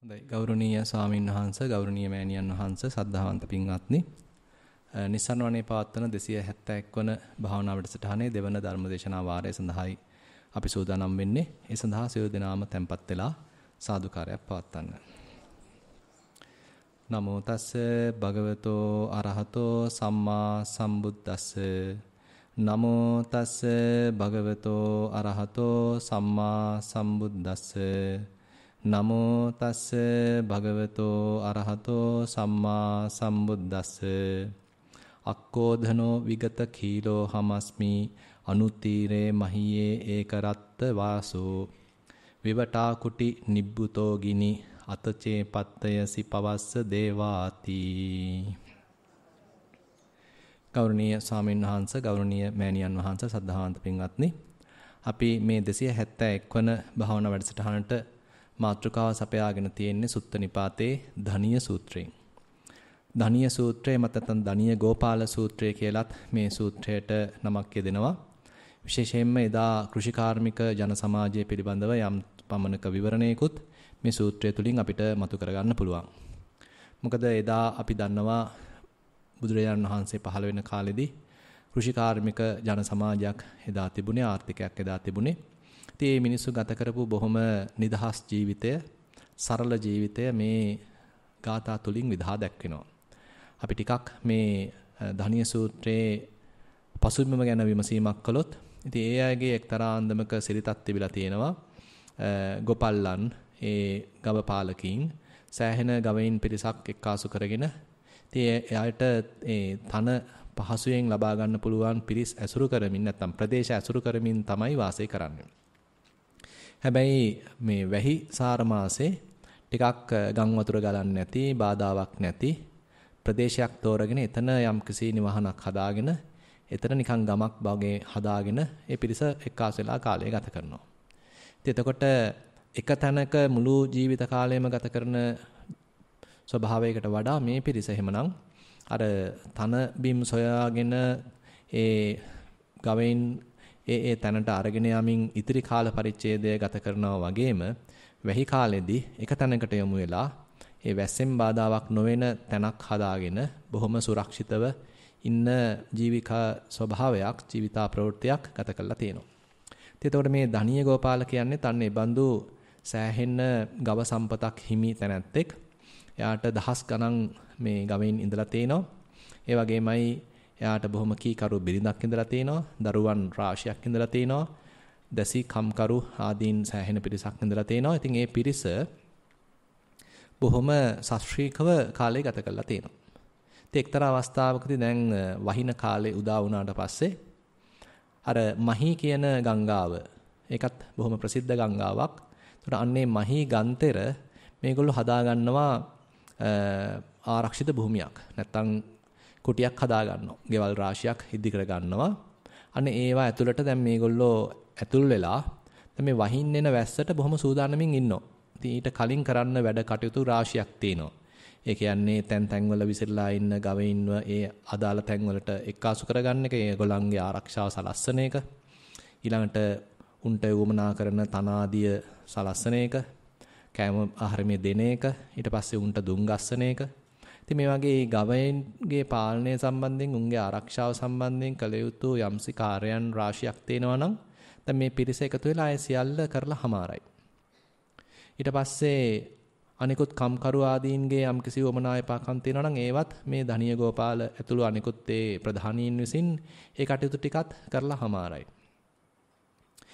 හොඳයි ගෞරවනීය ස්වාමීන් වහන්සේ ගෞරවනීය මෑණියන් වහන්සේ සද්ධාවන්ත පින්වත්නි නිස්සාරණ වනේ පවත්වන 271 වන භාවනා වැඩසටහනේ දෙවන ධර්මදේශනා වාරය සඳහායි අපි සූදානම් වෙන්නේ. ඒ සඳහා සියලු දෙනාම tempත් වෙලා සාදුකාරයක් පවත්වන්න. නමෝ තස්ස භගවතෝ අරහතෝ සම්මා සම්බුද්දස්ස නමෝ තස්ස භගවතෝ අරහතෝ සම්මා සම්බුද්දස්ස නමෝ තස්ස භගවතෝ අරහතෝ සම්මා සම්බුද්දස්ස අක්කෝධනෝ විගත කීලෝ හමස්මි අනුතීරේ මහියේ ඒකරත්ත වාසෝ විවටා කුටි නිබ්බුතෝ ගිනි අතචේ පත්තයසි පවස්ස දේවාති. ගෞරවනීය ස්වාමීන් වහන්සේ ගෞරවනීය මෑණියන් වහන්සේ සද්ධාවන්ත පින්වත්නි අපි මේ 271 වන භාවනා වැඩසටහනට මාතෘකාව සපයාගෙන තියෙන්නේ සුත්ත නිපාතේ ධනිය සූත්‍රයෙන්. ධනිය සූත්‍රය මතතන් ධනිය ගෝපාල සූත්‍රය කියලත් මේ සූත්‍රයට නමක් යෙදෙනවා. විශේෂයෙන්ම එදා කෘෂිකාර්මික ජන සමාජය පිළිබඳව යම් පමණක විවරණයකුත් මේ සූත්‍රය තුලින් අපිට මතු කරගන්න පුළුවන්. මොකද එදා අපි දන්නවා බුදුරජාණන් වහන්සේ පහළ වෙන කාලෙදී කෘෂිකාර්මික ජන සමාජයක් එදා තිබුණේ, ආර්ථිකයක් එදා තිබුණේ. ඉතින් මේ මිනිස්සු ගත කරපු බොහොම නිදහස් ජීවිතය, සරල ජීවිතය මේ ගාථා තුලින් විදහා දැක්වෙනවා. අපි ටිකක් මේ ධනිය සූත්‍රයේ පසුබිම ගැන විමසීමක් කළොත්, ඉතින් ඒ අයගේ එක්තරා අන්දමක සිරිතක් තිබිලා තියෙනවා. ගොපල්ලන්, ඒ ගව පාලකීන් සෑහෙන ගවයින් පිරිසක් එක්කාසු කරගෙන, ඉතින් එයාට ඒ තන පහසුවෙන් ලබා ගන්න පුළුවන් පිරිස් ඇසුරු කරමින් නැත්නම් ප්‍රදේශ ඇසුරු කරමින් තමයි වාසය කරන්නේ. හැබැයි මේ වැහි සාර මාසේ ටිකක් ගම් වතුර ගලන්නේ නැති, බාධාවක් නැති ප්‍රදේශයක් තෝරගෙන එතන යම්කිසි නිවහනක් හදාගෙන එතන නිකන් ගමක් වගේ හදාගෙන ඒ පිරිස එක්කාසු වෙලා කාලය ගත කරනවා. ඉතින් එතකොට එක තැනක මුළු ජීවිත කාලයම ගත කරන ස්වභාවයකට වඩා මේ පිරිස එහෙමනම් අර තන බිම් සොයාගෙන ඒ ගවයින් ඒ තැනට අරගෙන යමින් ඉතිරි කාල පරිච්ඡේදය ගත කරනවා වගේම වැහි කාලෙදී එක තැනකට යමු වෙලා ඒ වැස්සෙන් බාධාවක් නොවන තැනක් හදාගෙන බොහොම සුරක්ෂිතව ඉන්න ජීවිකා ස්වභාවයක්, ජීවිතා ප්‍රවෘත්තියක් ගත කරලා තියෙනවා. ඉතින් එතකොට මේ ධනිය ගෝපාල කියන්නේ තන්නේ බඳු සෑහෙන්න ගව සම්පතක් හිමි තැනැත්තෙක්. එයාට දහස් ගණන් මේ ගවයින් ඉඳලා තිනවා. ඒ වගේමයි එයාට බොහොම කීකරු බිරිඳක් ඉඳලා තිනවා. දරුවන් රාශියක් ඉඳලා තිනවා. දසි කම්කරු ආදීන් සෑහෙන පිරිසක් ඉඳලා තිනවා. ඉතින් ඒ පිරිස බොහොම ශාස්ත්‍රීයව කාලය ගත කරලා තිනවා. ඉතින් එක්තරා අවස්ථාවකදී දැන් වහින කාලේ උදා වුණාට පස්සේ අර මහී කියන ගංගාව, ඒකත් බොහොම ප්‍රසිද්ධ ගංගාවක්. ඒතර අන්නේ මහී ගන්තර මේගොල්ලෝ හදා ගන්නවා ආරක්ෂිත භූමියක්. නැත්තම් කුටියක් හදා ගන්නවා. ගෙවල් රාශියක් ඉදි කර ගන්නවා. අන්න ඒවා ඇතුළට දැන් මේගොල්ලෝ ඇතුල් වෙලා දැන් මේ වහින්න එන වැස්සට බොහොම සූදානමින් ඉන්නවා. ඉතින් ඊට කලින් කරන්න වැඩ කටයුතු රාශියක් තියෙනවා. ඒ කියන්නේ තැන් වල විසිරලා ඉන්න ගවයින්ව ඒ අදාළ තැන් වලට එක්කාසු කරගන්න එක, ඒගොල්ලන්ගේ ආරක්ෂාව සලස්සන එක, ඊළඟට උන්ට වුමනා කරන තනාදිය සලස්සන එක, කෑම ආහාරමේ දෙන එක, ඊට පස්සේ උන්ට දුම් ගස්සන එක. ඉතින් මේ වගේ ගවයින්ගේ පාලනය සම්බන්ධයෙන්, උන්ගේ ආරක්ෂාව සම්බන්ධයෙන් කළ යුතු යම්සි කාර්යයන් රාශියක් තියෙනවා නම් දැන් මේ පිරිස එකතු වෙලා ඒ සියල්ල කරලා හමාරයි. ඊට පස්සේ අනිකුත් කම්කරු ආදීන්ගේ යම්කිසි වමනා එපාකම් තියෙනවා නම් ඒවත් මේ ධනිය ගෝපාල ඇතුළු අනිකුත් ඒ ප්‍රධානීන් විසින් ඒ කටයුතු ටිකත් කරලා හමාරයි.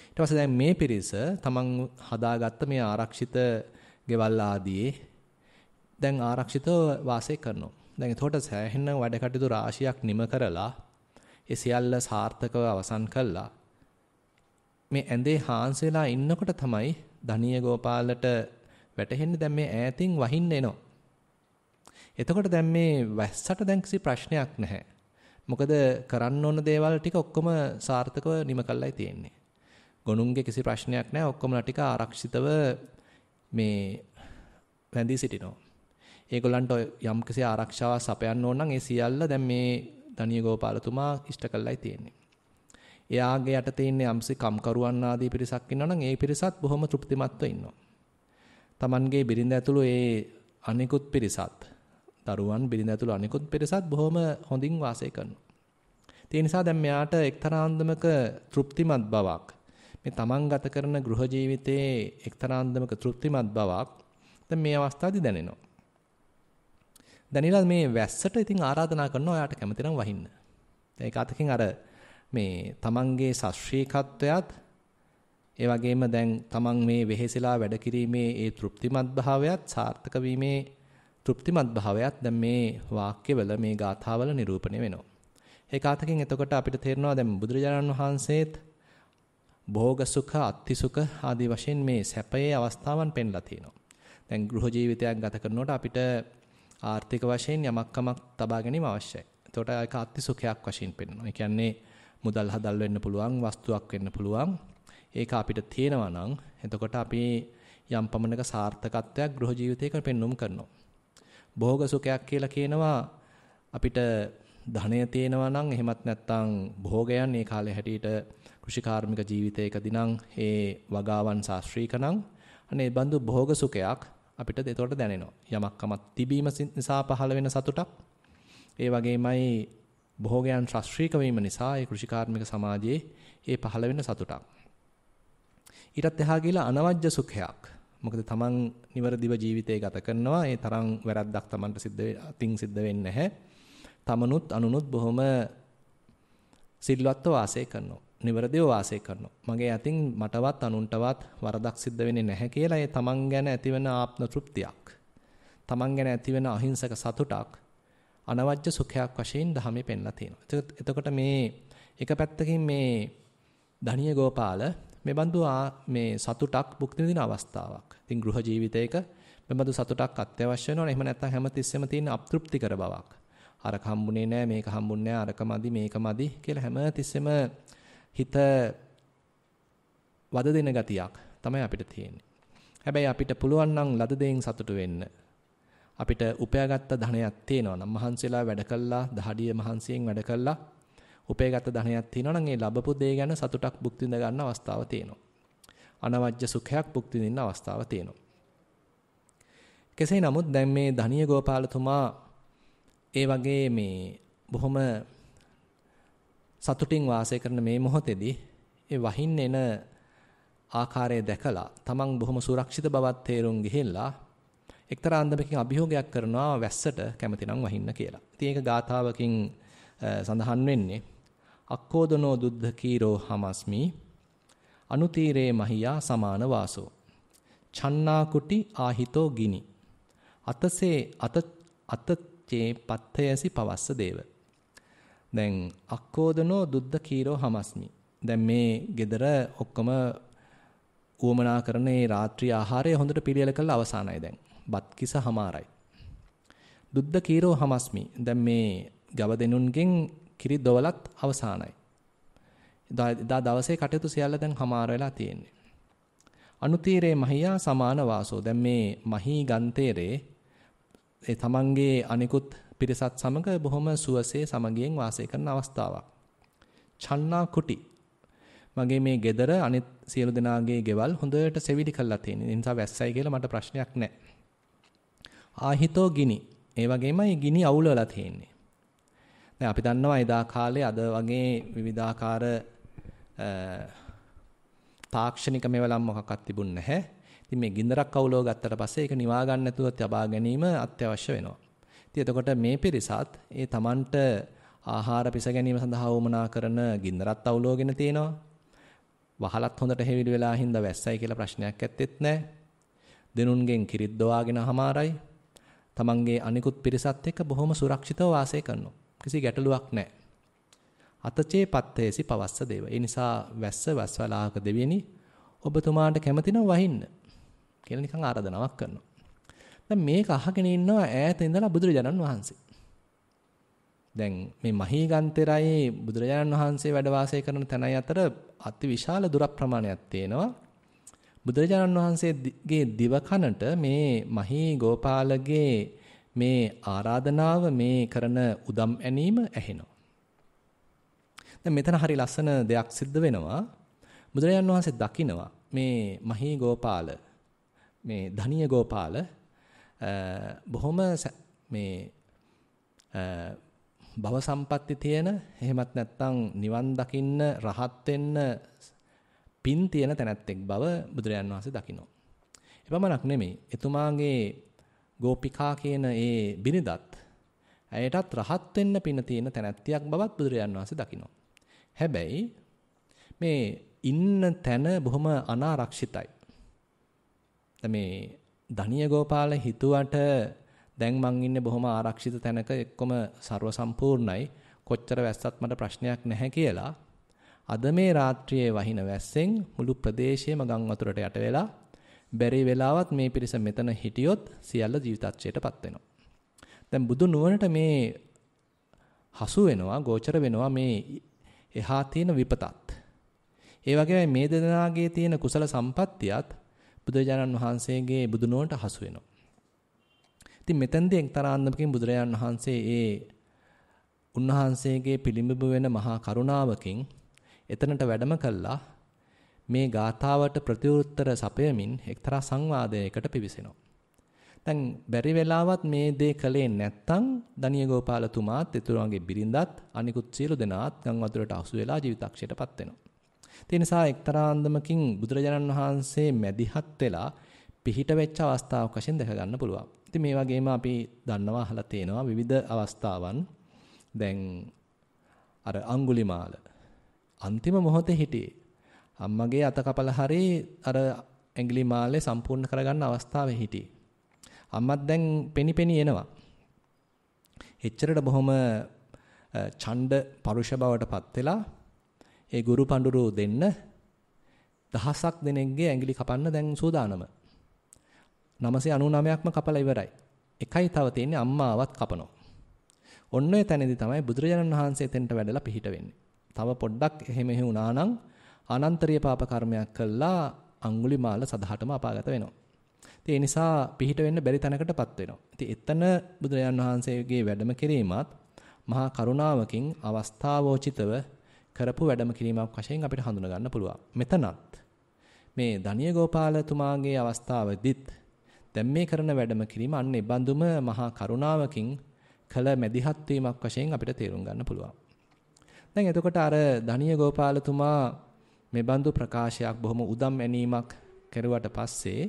ඊට පස්සේ දැන් මේ පිරිස තමන් හදාගත්ත මේ ආරක්ෂිත ගෙවල් ආදියේ දැන් ආරක්ෂිතව වාසය කරනවා. දැන් එතකොට සෑහෙන වැඩ කටයුතු රාශියක් නිම කරලා ඒ සියල්ල සාර්ථකව අවසන් කළා. මේ ඇඳේ හාන්සි වෙලා ඉන්නකොට තමයි ධනිය ගෝපාලට වැටහෙන්නේ දැන් මේ ඈතින් වහින්න එනවා. එතකොට දැන් මේ වැස්සට දැන් කිසි ප්‍රශ්නයක් නැහැ. මොකද කරන්න ඕන දේවල් ටික ඔක්කොම සාර්ථකව නිම කළායි තියෙන්නේ. ගොනුන්ගේ කිසි ප්‍රශ්නයක් නැහැ. ඔක්කොමලා ටික ආරක්ෂිතව මේ වැඳී සිටිනවා. ඒගොල්ලන්ට යම් කිසි ආරක්ෂාවක් සපයන්න ඕන නම් ඒ සියල්ල දැන් මේ ධනිය ගෝපාලතුමා ඉෂ්ට කළායි තියෙන්නේ. එයාගේ යට තියෙන යම්සි කම්කරුවන් ආදී පිරිසක් ඉන්නවා නම් ඒ පිරිසත් බොහොම තෘප්තිමත්ව ඉන්නවා. Tamanගේ බිරිඳ ඇතුළු ඒ අනිකුත් පිරිසත් දරුවන් බිරිඳ ඇතුළු අනිකුත් පිරිසත් බොහොම හොඳින් වාසය කරනවා. ඒ නිසා දැන් මෙයාට එක්තරා අන්දමක තෘප්තිමත් බවක් මේ තමන් ගත කරන ගෘහ ජීවිතයේ එක්තරා අන්දමක තෘප්තිමත් බවක් දැන් මේ අවස්ථාවේදී දැනෙනවා. දැනিলা මේ වැස්සට ඉතින් ආරාධනා කරනවා ඔයාට කැමති නම් වහින්න. ඒක අතකින් අර මේ තමන්ගේ ශාස්ත්‍රීයකත්වයත් ඒ වගේම දැන් තමන් මේ වෙහෙසලා වැඩ කිරීමේ ඒ තෘප්තිමත් භාවයත් සාර්ථක වීමේ තෘප්තිමත් භාවයත් දැන් මේ වාක්‍යවල මේ ගාථාවල නිරූපණය වෙනවා. ඒක අතකින් එතකොට අපිට තේරෙනවා දැන් බුදුරජාණන් වහන්සේත් භෝග සුඛ අත්ති සුඛ ආදී වශයෙන් මේ සැපයේ අවස්ථාවන් පෙන්ලා තියෙනවා. දැන් ගෘහ ජීවිතයක් ගත කරනකොට අපිට ආර්ථික වශයෙන් යමක් කමක් තබා ගැනීම අවශ්‍යයි. එතකොට ඒක අත්ති සුඛයක් වශයෙන් පෙන්වනවා. ඒ කියන්නේ මුදල් හදල් වෙන්න පුළුවන්, වස්තුවක් වෙන්න පුළුවන්. ඒක අපිට තියෙනවා නම් එතකොට අපි යම් පමණක සාර්ථකත්වයක් ගෘහ ජීවිතයක පෙන්වුම් කරනවා. භෝග සුඛයක් කියලා කියනවා අපිට ධනය තියෙනවා නම් එහෙමත් නැත්නම් භෝගයන් ඒ කාලේ හැටියට කෘෂිකාර්මික ජීවිතයකදී නම් ඒ වගාවන් ශාස්ත්‍රීක නම් අනේ බඳු භෝග සුඛයක් අපිට එතකොට දැනෙනවා. යමක් කමක් තිබීම නිසා පහළ වෙන සතුටක්. ඒ වගේමයි භෝගයන් ශාස්ත්‍රීක වීම නිසා ඒ කෘෂිකාර්මික සමාජයේ ඒ පහළ වෙන සතුටක්. ඊටත් එහා ගිහලා අනවජ්‍ය සුඛයක්. මොකද තමන් නිවර්දිව ජීවිතය ගත කරනවා. ඒ තරම් වැරද්දක් තමන්ට සිද්ධ වෙන්නේ නැහැ. තමනුත් අනුනුත් බොහොම සිල්වත්ව වාසය කරනවා. නිවර්දිව වාසය කරනවා. මගේ අතින් මටවත් අනුන්ටවත් වරදක් සිද්ධ වෙන්නේ නැහැ කියලා ඒ තමන් ගැන ඇතිවන ආත්ම තෘප්තියක්. තමන් ගැන ඇතිවන අහිංසක සතුටක් අනවජ්‍ය සුඛයක් වශයෙන් ධර්මයේ පෙන්ලා තියෙනවා. එතකොට මේ එක පැත්තකින් මේ ධනිය ගෝපාල මේ බඳු මේ සතුටක් භුක්ති විඳින අවස්ථාවක්. ඉතින් ගෘහ ජීවිතයක මේ බඳු සතුටක් අත්‍යවශ්‍ය වෙනවනේ. එහෙම නැත්නම් හැමතිස්සෙම තියෙන අප්තෘප්තිකර බවක්. අරක හම්බුනේ නැහැ, මේක හම්බුන්නේ නැහැ, අරක මදි, මේක මදි කියලා හැමතිස්සෙම හිත වද දෙන ගතියක් තමයි අපිට තියෙන්නේ. හැබැයි අපිට පුළුවන් නම් ලද දෙයින් සතුටු වෙන්න. අපිට උපයාගත්ත ධනයක් තියෙනවා නම් මහන්සියලා වැඩ කළා, දහඩිය මහන්සියෙන් වැඩ කළා උපයාගත්ත ධනයක් තියෙනවා නම් ඒ ලැබපු දේ ගැන සතුටක් භුක්ති විඳ ගන්න අවස්ථාව තියෙනවා. අනවජ්‍ය සුඛයක් භුක්ති විඳින්න අවස්ථාව තියෙනවා. කෙසේ නමුත් දැන් මේ ධනිය ගෝපාලතුමා ඒ වගේ මේ බොහොම සතුටින් වාසය කරන මේ මොහොතේදී ඒ වහින්න එන ආකාරය දැකලා තමන් බොහොම සුරක්ෂිත බවත් තේරුම් ගිහිල්ලා එක්තරා අන්දමකින් අභියෝගයක් කරනවා වැස්සට කැමතිනම් වහින්න කියලා. ඉතින් ඒක ගාථාවකින් සඳහන් වෙන්නේ අක්කෝදනෝ දුද්ධ කීරෝ හමස්මි අනුතීරේ මහියා සමාන වාසෝ චන්නා කුටි ආහිතෝ ගිනි අතසේ අතචේ පත්තයසි පවස්ස දේව. දැන් අක්කෝදනෝ දුද්ධ කීරෝ හමස්මි. දැන් මේ gedara ඔක්කොම උවමනා කරන ඒ රාත්‍රී ආහාරය හොඳට පිළියෙල කරලා අවසానයි දැන්. බත් කිස හමාරයි. දුද්ධ කීරෝ හමස්මි. දැන් මේ ගව දෙනුන්ගෙන් කිරි දොවලත් අවසానයි. දා දවසේ කටයුතු සියල්ල දැන් හමාර වෙලා තියෙන්නේ. අනුතීරේ මහියා සමාන වාසෝ. දැන් මේ මහී ගන්තේරේ ඒ තමන්ගේ අනිකුත් පිරිසත් සමග බොහොම සුවසේ සමගියෙන් වාසය කරන අවස්ථාවක්. චන්නා කුටි. මගේ මේ ගෙදර අනිත් සියලු දෙනාගේ ගෙවල් හොඳට සෙවිලි කරලා තියෙන. ඒ නිසා වැස්සයි කියලා මට ප්‍රශ්නයක් නැහැ. ආහිතෝ ගිනි. ඒ වගේමයි ගිනි අවුල වෙලා තියෙන්නේ. දැන් අපි දන්නවා එදා කාලේ අද වගේ විවිධාකාර තාක්ෂණික මේවලම් මොකක්වත් තිබුණ නැහැ. ඉතින් මේ ගින්දරක් අවුලව ගත්තට පස්සේ ඒක නිවා ගන්න නැතුව තබා ගැනීම අත්‍යවශ්‍ය වෙනවා. ඉතින් එතකොට මේ පිරිසත් ඒ Tamanට ආහාර පිස ගැනීම සඳහා වමනා කරන ගින්දරත් අවුලවගෙන තියෙනවා. වහලත් හොඳට හැවිලි වෙලා හින්දා වැස්සයි කියලා ප්‍රශ්නයක් ඇත්තෙත් නැහැ. දෙනුන්ගෙන් කිරිත් දවාගෙන හමාරයි. Tamanගේ අනිකුත් පිරිසත් එක්ක බොහොම සුරක්ෂිතව වාසය කරනවා. කිසි ගැටලුවක් නැහැ. අතචේ පත්තේසි පවස්ස දේව. ඒ නිසා වැස්ස වස්වලාහක දෙවියනි ඔබතුමාට කැමති නම් වහින්න කියලා නිකන් ආරාධනාවක් කරනවා. දැන් මේක අහගෙන ඉන්නවා ඈත ඉඳලා බුදුරජාණන් වහන්සේ. දැන් මේ මහීගන්තරයි බුදුරජාණන් වහන්සේ වැඩ වාසය කරන තැනයි අතර අති විශාල දුර ප්‍රමාණයක් තියෙනවා. බුදුරජාණන් වහන්සේගේ දිව කනට මේ මහී ගෝපාලගේ මේ ආරාධනාව මේ කරන උදම් ඇනීම ඇහෙනවා. දැන් මෙතන හරි ලස්සන දෙයක් සිද්ධ වෙනවා. බුදුරජාණන් වහන්සේ දකිනවා මේ මහී ගෝපාල මේ ධනිය ගෝපාල බොහොම මේ භව සම්පatti තියෙන එහෙමත් නැත්නම් නිවන් දකින්න රහත් වෙන්න පින් තියෙන තැනැත්තෙක් බව බුදුරජාන් වහන්සේ දකිනවා. එපමණක් නෙමෙයි. එතුමාගේ ගෝපිකා කියන ඒ බිරිඳත් ඇයටත් රහත් වෙන්න පින තියෙන තැනැත්තියක් බවත් බුදුරජාන් වහන්සේ දකිනවා. හැබැයි මේ ඉන්න තැන බොහොම අනාරක්ෂිතයි. මේ ධනිය ගෝපාල හිතුවට දැන් මං ඉන්නේ බොහොම ආරක්ෂිත තැනක එක්කම ਸਰව සම්පූර්ණයි කොච්චර වැස්සත් මට ප්‍රශ්නයක් නැහැ කියලා අද මේ රාත්‍රියේ වහින වැස්සෙන් මුළු ප්‍රදේශයම ගම් වතුරට යට වෙලා බැරි වෙලාවත් මේ පිරිස මෙතන හිටියොත් සියල්ල ජීවිතත්වයටපත් වෙනවා. දැන් බුදු නුවණට මේ හසු වෙනවා ගෝචර වෙනවා මේ එහා තියෙන විපතත්. ඒ වගේම මේ දෙදෙනාගේ තියෙන කුසල සම්පත්තියත් බුදුරජාණන් වහන්සේගේ බුදු නුවණට හසු වෙනවා. ඉතින් මෙතෙන්දී එක්තරා අන්දමකින් බුදුරජාණන් වහන්සේ උන්වහන්සේගේ පිළිඹු වෙන මහා කරුණාවකින් එතනට වැඩම කළා මේ ගාථාවට ප්‍රතිඋත්තර සපයමින් එක්තරා සංවාදයකට පිවිසෙනවා. දැන් බැරි වෙලාවත් මේ දේ කළේ නැත්තම් ධනිය ගෝපාලතුමාත් එතුමාගේ බිරිඳත් අනිකුත් සියලු දෙනාත් ගම් වතුරට අහු වෙලා ජීවිතක්ෂයටපත් වෙනවා. ඒ නිසා එක්තරා අන්දමකින් බුදුරජාණන් වහන්සේ මැදිහත් වෙලා පිහිට වෙච්ච අවස්ථාවක් වශයෙන් දැක ගන්න පුළුවන්. ඉතින් මේ වගේම අපි දන්නවා අහලා තියෙනවා විවිධ අවස්ථාවන්. දැන් අර අඟුලිමාල අන්තිම මොහොතේ හිටියේ. අම්මගේ අත කපලා හරි අර ඇඟිලිමාලේ සම්පූර්ණ කරගන්න අවස්ථාවේ හිටියේ. අම්මත් දැන් පෙනිපෙනි එනවා. එච්චරට බොහොම ඡණ්ඩ පරුෂ බවටපත් වෙලා ඒ ගුරු පඬුරු දෙන්න දහසක් දෙනෙක්ගේ ඇඟිලි කපන්න දැන් සූදානම. 999ක්ම කපලා ඉවරයි. එකයි තව තියෙන්නේ අම්මාවත් කපනවා. ඔන්න ඔය තැනදී තමයි බුදුරජාණන් වහන්සේ එතෙන්ට වැඩලා පිහිට වෙන්නේ. තව පොඩ්ඩක් එහෙම වුණා නම් අනන්තරීය පාප කර්මයක් කළා අඟුලිමාල සදහටම අපාගත වෙනවා. ඒ නිසා පිහිට වෙන්න බැරි තැනකටපත් වෙනවා. ඉතින් එතන බුදුරජාණන් වහන්සේගේ වැඩම කිරීමත් මහා කරුණාවකින් අවස්ථාවෝචිතව කරපු වැඩම කිරීමක් වශයෙන් අපිට හඳුනා ගන්න පුළුවන්. මෙතනත් මේ ධනිය ගෝපාලතුමාගේ අවස්ථාවේදීත් දැන් මේ කරන වැඩම කිරීම අන්න ඒ බඳුම මහා කරුණාවකින් කළ මැදිහත් වීමක් වශයෙන් අපිට තේරුම් ගන්න පුළුවන්. දැන් එතකොට අර ධනිය ගෝපාලතුමා මේ බඳු ප්‍රකාශයක් බොහොම උදම් ඇනීමක් කරුවට පස්සේ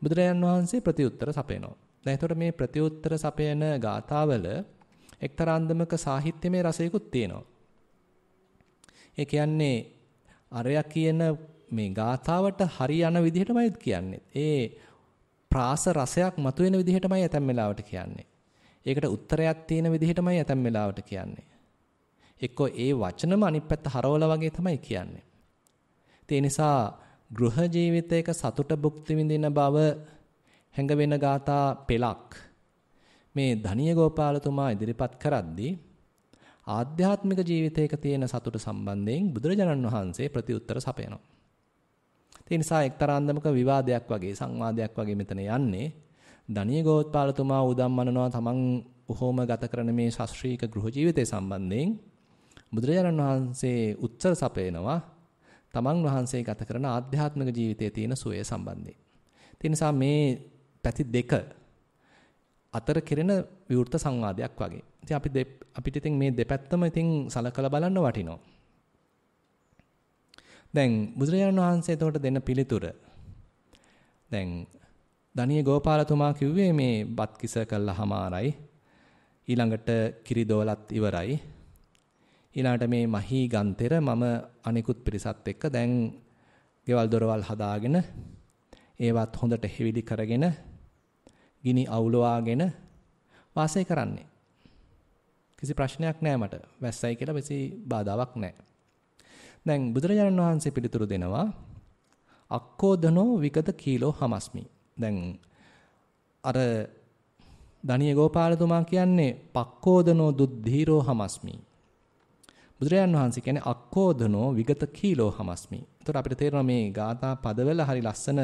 බුදුරජාන් වහන්සේ ප්‍රතිඋත්තර සපයනවා. දැන් එතකොට මේ ප්‍රතිඋත්තර සපයන ගාථාවල එක්තරා අන්දමක සාහිත්‍යමය රසයකුත් තියෙනවා. ඒ කියන්නේ අරයා කියන මේ ගාථාවට හරි යන විදිහටමයි කියන්නේ. ඒ ප්‍රාස රසයක් මතුවෙන විදිහටමයි ඇතැම් වෙලාවට කියන්නේ. ඒකට උත්තරයක් තියෙන විදිහටමයි ඇතැම් වෙලාවට කියන්නේ. එක්කෝ ඒ වචනම අනිත් පැත්ත හරවලා වගේ තමයි කියන්නේ. ඒ නිසා ගෘහ ජීවිතයක සතුට භුක්ති විඳින බව හැඟ වෙන ගාථා පෙළක් මේ ධනිය ගෝපාලතුමා ඉදිරිපත් කරද්දී ආධ්‍යාත්මික ජීවිතයක තියෙන සතුට සම්බන්ධයෙන් බුදුරජාණන් වහන්සේ ප්‍රතිඋත්තර සපයනවා. ඒ නිසා එක්තරා අන්දමක විවාදයක් වගේ සංවාදයක් වගේ මෙතන යන්නේ ධනිය ගෝපාලතුමා උදම්මනනවා තමන් උහුම ගත කරන මේ ශාස්ත්‍රීය ගෘහ ජීවිතය සම්බන්ධයෙන් බුදුරජාණන් වහන්සේ උත්තර සපයනවා තමන් වහන්සේ ගත කරන ආධ්‍යාත්මික ජීවිතයේ තියෙන සුවය සම්බන්ධයෙන්. ඒ නිසා මේ පැති දෙක අතර කෙරෙන විවෘත සංවාදයක් වගේ. ඉතින් අපිට ඉතින් මේ දෙපැත්තම ඉතින් සලකලා බලන්න වටිනවා. දැන් බුදුරජාණන් වහන්සේ එතකොට දෙන පිළිතුර. දැන් ධනිය ගෝපාලතුමා කිව්වේ මේ බත් කිස කළාමාරයි. ඊළඟට කිරි දෝලත් ඉවරයි. ඊළඟට මේ මහී ගන්තෙර මම අනිකුත් පිරිසත් එක්ක දැන් ගෙවල් දොරවල් හදාගෙන ඒවත් හොඳට හෙවිලි කරගෙන ගිනි අවුලවාගෙන වාසය කරන්නේ. කිසි ප්‍රශ්නයක් නැහැ මට. වැස්සයි කියලා කිසි බාධාවක් නැහැ. දැන් බුදුරජාණන් වහන්සේ පිළිතුරු දෙනවා අක්කෝදනෝ විගත කීලෝ හමස්මි. දැන් අර ධනිය ගෝපාලතුමා කියන්නේ පක්කෝදනෝ දුද්ධීරෝ හමස්මි. බුදුරජාණන් වහන්සේ කියන්නේ අක්කෝදනෝ විගත කීලෝ හමස්මි. ඒතර අපිට තේරෙනවා මේ ගාථා පදවල හරි ලස්සන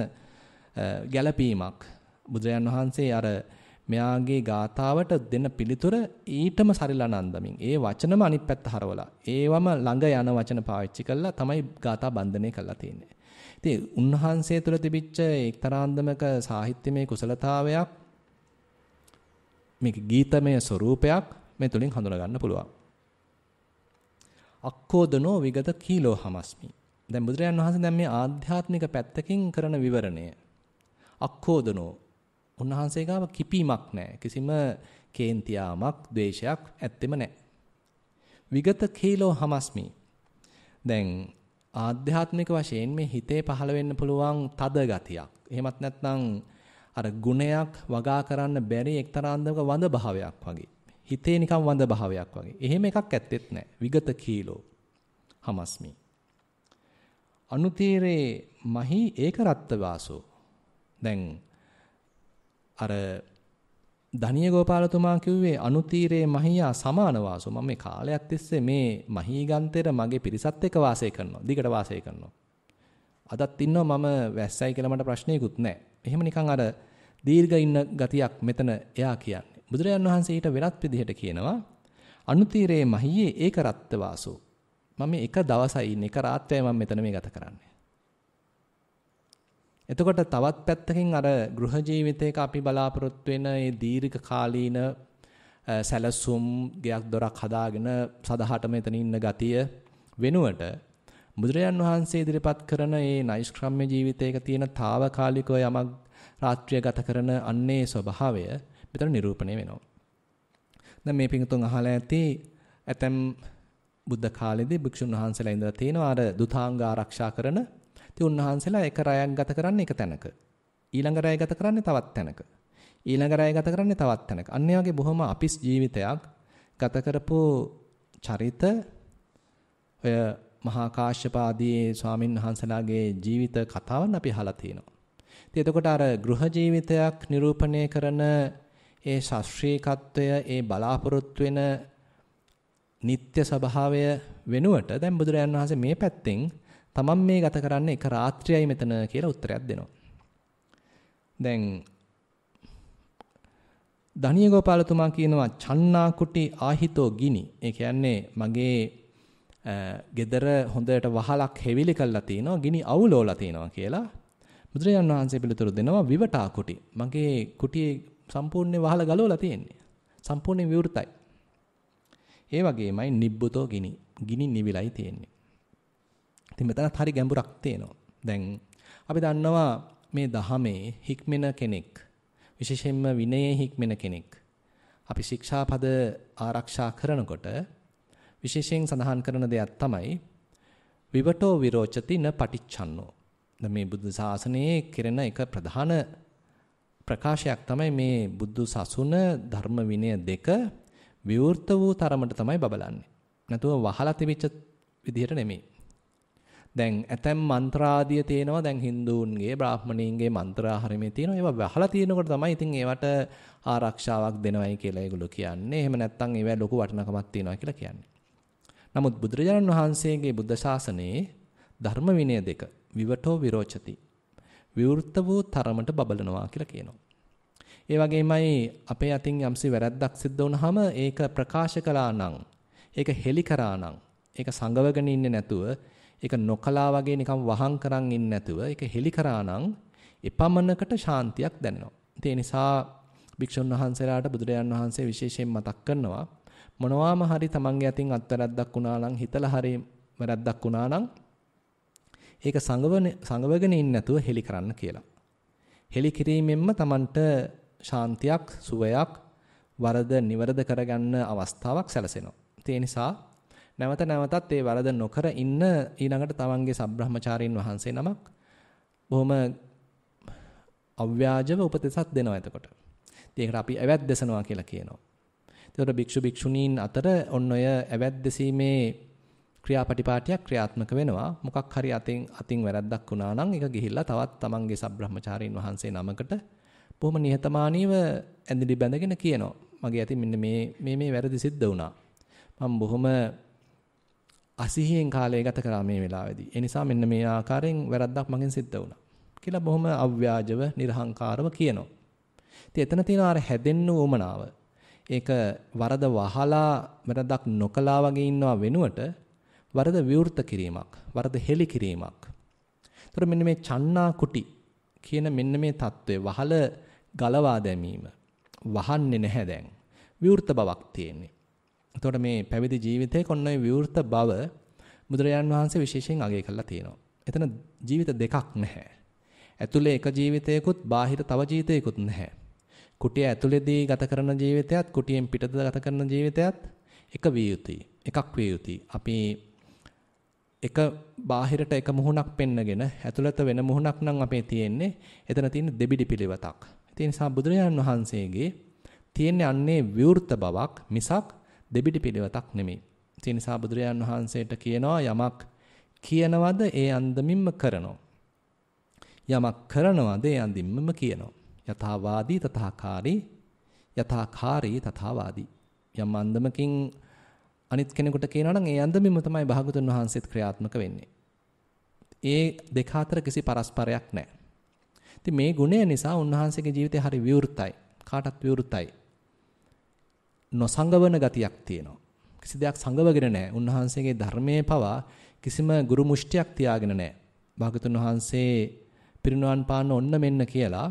ගැළපීමක්. බුදුරජාණන් වහන්සේ අර මෙයාගේ ගාථාවට දෙන පිළිතුර ඊටම සරිලන අන්දමින් ඒ වචනම අනිත් පැත්ත හරවලා ඒවම ළඟ යන වචන පාවිච්චි කළා තමයි ගාථා බන්ධනය කරලා තියෙන්නේ. ඉතින් උන්වහන්සේ තුළ තිබිච්ච එක්තරාන්දමක සාහිත්‍යමය කුසලතාවයක් මේක ගීතමය ස්වරූපයක් මේ තුලින් හඳුනා ගන්න පුළුවන්. අක්කෝදනෝ විගත කීලෝ හමස්මි. දැන් බුදුරජාණන් වහන්සේ දැන් මේ ආධ්‍යාත්මික පැත්තකින් කරන විවරණය. අක්කෝදනෝ උන්වහන්සේ ගාව කිපීමක් නැහැ. කිසිම කේන්තියාමක්, ද්වේෂයක් ඇත්තෙම නැහැ. විගත කීලෝ හමස්මි. දැන් ආධ්‍යාත්මික වශයෙන් මේ හිතේ පහළ වෙන්න පුළුවන් තද ගතියක්. එහෙමත් නැත්නම් අර ගුණයක් වගා කරන්න බැරි එක්තරාන්දමක වඳ භාවයක් වගේ. හිතේ නිකන් වඳ භාවයක් වගේ. එහෙම එකක් ඇත්තෙත් නැහැ. විගත කීලෝ හමස්මි. අනුතීරේ මහි ඒකරත්ත වාසෝ. දැන් අර ධනිය ගෝපාලතුමා කිව්වේ අනුතීරේ මහියා සමාන වාසෝ. මම මේ කාලයක් තිස්සේ මේ මහීගන්තේට මගේ පිරිසත් එක්ක වාසය කරනවා. දිගට වාසය කරනවා. අදත් ඉන්නවා මම වැස්සයි කියලා මට ප්‍රශ්නයකුත් නැහැ. එහෙම නිකන් අර දීර්ඝ ඉන්න ගතියක් මෙතන එයා කියන්නේ. බුදුරජාන් වහන්සේ ඊට වෙනත් විදිහට කියනවා අනුතීරේ මහියේ ඒකරත්ත වාසෝ. මම එක දවසයි ඉන්නේ, එක රාත්‍රියයි මම මෙතන මේ ගත කරන්නේ. එතකොට තවත් පැත්තකින් අර ගෘහ ජීවිතයක අපි බලාපොරොත්තු වෙන මේ දීර්ඝ කාලීන සැලසුම් ගයක් දොරක් හදාගෙන සදහට මෙතන ඉන්න ගතිය වෙනුවට බුදුරජාන් වහන්සේ ඉදිරිපත් කරන මේ නෛෂ්ක්‍රම්‍ය ජීවිතයක තියෙන తాවකාලිකව යමක් රාත්‍රිය ගත කරන අන්නේ ස්වභාවය මෙතන නිරූපණය වෙනවා. දැන් මේ පිටුතුන් අහලා ඇති ඇතම් බුද්ධ කාලේදී භික්ෂුන් වහන්සේලා ඉඳලා තියෙනවා අර දුතාංග ආරක්ෂා කරන. ඉතින් උන්වහන්සේලා එක රැයක් ගත කරන්නේ එක තැනක. ඊළඟ රැය ගත කරන්නේ තවත් තැනක. ඊළඟ රැය ගත කරන්නේ තවත් තැනක. අන්න ඒ වගේ බොහොම අපිස් ජීවිතයක් ගත කරපු චරිත ඔය මහා කාශ්‍යප ආදී ස්වාමින් වහන්සේලාගේ ජීවිත කතාවන් අපි අහලා තියෙනවා. ඉතින් එතකොට අර ගෘහ ජීවිතයක් නිරූපණය කරන ඒ ශාස්ත්‍රීයත්වය, ඒ බලාපොරොත්තු වෙන නিত্য ස්වභාවය වෙනුවට දැන් බුදුරජාණන් වහන්සේ මේ පැත්තෙන් තමන් මේ ගත කරන්නේ එක රාත්‍රියයි මෙතන කියලා උත්තරයක් දෙනවා. දැන් ධනිය ගෝපාලතුමා කියනවා චන්නා කුටි ආහිතෝ ගිනි. ඒ කියන්නේ මගේ ගෙදර හොඳට වහලක් හෙවිලි කරලා තිනවා, ගිනි අවුලෝලා තිනවා කියලා. බුදුරජාණන් වහන්සේ පිළිතුරු දෙනවා විවටා කුටි. මගේ කුටියේ සම්පූර්ණ වහල ගලවලා තියෙන්නේ. සම්පූර්ණ විවෘතයි. ඒ වගේමයි නිබ්බුතෝ ගිනි. ගිනි නිවිලයි තියෙන්නේ. ඉතින් මෙතනත් හරි ගැඹුරක් තියෙනවා. දැන් අපි දන්නවා මේ දහමේ හික්මෙන කෙනෙක්, විශේෂයෙන්ම විනයේ හික්මෙන කෙනෙක් අපි ශික්ෂාපද ආරක්ෂා කරනකොට විශේෂයෙන් සඳහන් කරන දෙයක් තමයි විවටෝ විරෝචති න පටිච්චන්නෝ. දැන් මේ බුද්ධ ශාසනයේ කෙරෙන එක ප්‍රධාන ප්‍රකාශයක් තමයි මේ බුදු සසුන ධර්ම විනය දෙක විවෘත වූ තරමට තමයි බබලන්නේ. නැතුව වහලා තිබිච්ච විදිහට නෙමෙයි. දැන් ඇතැම් මන්ත්‍රාදිය තියෙනවා. දැන් හින්දුන්ගේ බ්‍රාහ්මණීන්ගේ මන්ත්‍ර ආහාරමේ තියෙනවා. ඒවා වහලා තියෙනකොට තමයි ඉතින් ඒවට ආරක්ෂාවක් දෙනවයි කියලා ඒගොල්ලෝ කියන්නේ. එහෙම නැත්නම් ඒවා ලොකු වටිනකමක් තියෙනවා කියලා කියන්නේ. නමුත් බුදුරජාණන් වහන්සේගේ බුද්ධ ශාසනයේ ධර්ම විනය දෙක විවටෝ විරෝචති විවෘත වූ තරමට බබලනවා කියලා කියනවා. ඒ වගේමයි අපේ අතින් යම්සි වැරද්දක් සිද්ධ වුනහම ඒක ප්‍රකාශ කළා නම්, ඒක හෙලි කරා නම්, ඒක සංගවගෙන ඉන්නේ නැතුව, ඒක නොකලා වගේ නිකන් වහං කරන් ඉන්නේ නැතුව, ඒක හෙලි කරා නම් එපමණකට ශාන්තියක් දැනෙනවා. ඒ නිසා භික්ෂුන් වහන්සේලාට බුදුරජාන් වහන්සේ විශේෂයෙන් මතක් කරනවා මොනවාම හරි තමන්ගේ අතින් අත්වැරද්දක් වුණා නම්, හිතලා හරි වැරද්දක් වුණා නම් ඒක සංගවගෙන ඉන්නේ නැතුව හෙලි කරන්න කියලා. හෙලි කිරීමෙන්ම තමන්ට ශාන්තියක්, සුවයක්, වරද නිවරද කරගන්න අවස්ථාවක් සැලසෙනවා. ඒ නිසා නැවත නැවතත් ඒ වරද නොකර ඉන්න ඊළඟට තමන්ගේ සබ්‍රහ්මචාරීන් වහන්සේ නමක් බොහොම අව්‍යාජව උපදෙසක් දෙනවා එතකොට. ඒකට අපි ඇවැද්දසනවා කියලා කියනවා. ඒතකොට භික්ෂු භික්ෂුණීන් අතර ඔන්න ඔය ඇවැද්දසීමේ ක්‍රියාපටිපාටියක් ක්‍රියාත්මක වෙනවා. මොකක් හරි අතින් වැරද්දක් වුණා නම් ඒක ගිහිල්ලා තවත් තමන්ගේ සබ්‍රහ්මචාරීන් වහන්සේ නමකට බොහොම නිහතමානීව ඇඳිලි බැඳගෙන කියනවා. මගේ අතින් මෙන්න මේ වැරදි සිද්ධ වුණා. මම බොහොම අසිහියෙන් කාලය ගත කරා මේ වෙලාවේදී. ඒ නිසා මෙන්න මේ ආකාරයෙන් වැරද්දක් මගෙන් සිද්ධ වුණා කියලා බොහොම අව්‍යාජව, නිර්හංකාරව කියනවා. ඉතින් එතන තියෙන අර හැදෙන්න උවමනාව. ඒක වරද වහලා වැරද්දක් නොකලා වගේ ඉන්නවා වෙනුවට වරද විවෘත කිරීමක්, වරද හෙලි කිරීමක්. ඒතර මෙන්න මේ චන්නා කුටි කියන මෙන්න මේ தત્ත්වය වහල ගලවා දැමීම වහන්නේ නැහැ දැන්. විවෘත බවක් තියෙන්නේ. එතකොට මේ පැවිදි ජීවිතයේ කොන්න විවෘත බව බුදුරජාන් වහන්සේ විශේෂයෙන් අගය කරලා තියෙනවා. එතන ජීවිත දෙකක් නැහැ. ඇතුලේ එක ජීවිතයකුත් බාහිර තව ජීවිතයකුත් නැහැ. කුටිය ඇතුලේදී ගත කරන ජීවිතයත් කුටියෙන් පිටත ගත කරන ජීවිතයත් එක විය යුතුයි. එකක් විය යුතුයි. අපි එක බාහිරට එක මුහුණක් පෙන්නගෙන ඇතුළත වෙන මුහුණක් නම් අපේ තියෙන්නේ. එතන තියෙන දෙබිඩි පිළිවෙතක්. ඒ නිසා බුදුරජාන් වහන්සේගේ තියෙන්නේ අන්නේ විවෘත බවක් මිසක් දෙබිඩි පිළිවෙතක් නෙමෙයි. ඒ නිසා බුදුරජාන් වහන්සේට කියනවා යමක් කියනවද ඒ අන්දමින්ම කරනවා. යමක් කරනවද ඒ අන්දමින්ම කියනවා. යථාවාදී තථාකාරී යථාකාරී තථාවාදී. යම් අන්දමකින් අනිත් කෙනෙකුට කියනවා නම් ඒ අන්දමින්ම තමයි භාගතුන් වහන්සේත් ක්‍රියාත්මක වෙන්නේ. ඒ දෙක අතර කිසි පරස්පරයක් නැහැ. ඉතින් මේ ගුණය නිසා උන්වහන්සේගේ ජීවිතය හරි විවෘතයි. කාටත් විවෘතයි. නොසංගවන ගතියක් තියෙනවා. කිසි දෙයක් සංගවගෙන නැහැ. උන්වහන්සේගේ ධර්මයේ පවා කිසිම ගුරු මුෂ්ටියක් තියාගෙන නැහැ. භාගතුන් වහන්සේ පිරිනුවන් පාන්න ඔන්න මෙන්න කියලා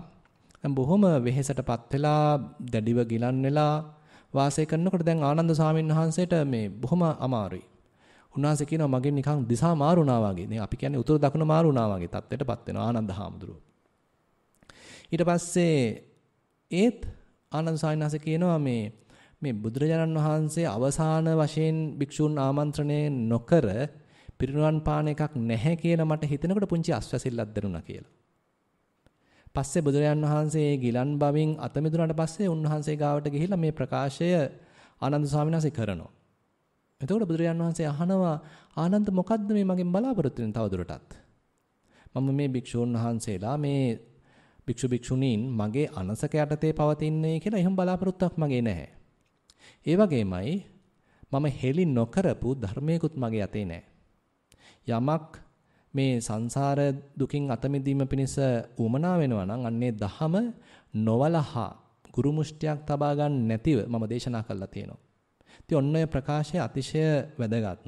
බොහොම වෙහෙසටපත් වෙලා දැඩිව ගිලන් වෙලා වාසය කරනකොට දැන් ආනන්ද සාමීන් වහන්සේට මේ බොහොම අමාරුයි. උන්වහන්සේ කියනවා මගෙන් නිකන් දිසා මාරු වුණා වගේ. දැන් අපි කියන්නේ උතුරු දකුණ මාරු වුණා වගේ තත්ත්වයටපත් වෙනවා ආනන්ද හාමුදුරුවෝ. ඊට පස්සේ ඒත් ආනන්ද සාමීන් වහන්සේ කියනවා මේ බුදුරජාණන් වහන්සේ අවසාන වශයෙන් භික්ෂූන් ආමන්ත්‍රණය නොකර පිරිනුවන් පාන එකක් නැහැ කියලා මට හිතෙනකොට පුංචි අස්වැසිල්ලක් දැනුණා කියලා. පස්සේ බුදුරජාණන් වහන්සේ ගිලන් බවින් අත මිදුණාට පස්සේ උන්වහන්සේ ගාවට ගිහිල්ලා මේ ප්‍රකාශය ආනන්ද ස්වාමීන් වහන්සේ කරනවා. එතකොට බුදුරජාණන් වහන්සේ අහනවා ආනන්ද මොකද්ද මේ මගෙන් බලාපොරොත්තු වෙන්නේ තවදුරටත්? මම මේ භික්ෂූන් වහන්සේලා මේ භික්ෂු භික්ෂුණීන් මගේ අනසක යටතේ පවතින්නේ කියලා එහෙම බලාපොරොත්තුවක් මගේ නැහැ. ඒ වගේමයි මම හෙලි නොකරපු ධර්මයකුත් මගේ අතේ නැහැ. යමක් මේ සංසාර දුකින් අත මිදීම පිණිස උමනා වෙනවා නම් අන්නේ දහම නොවලහා ගුරු මුෂ්ටියක් තබා ගන්න නැතිව මම දේශනා කළා තියෙනවා. ඉතින් ඔන්න ඔය ප්‍රකාශය අතිශය වැදගත්.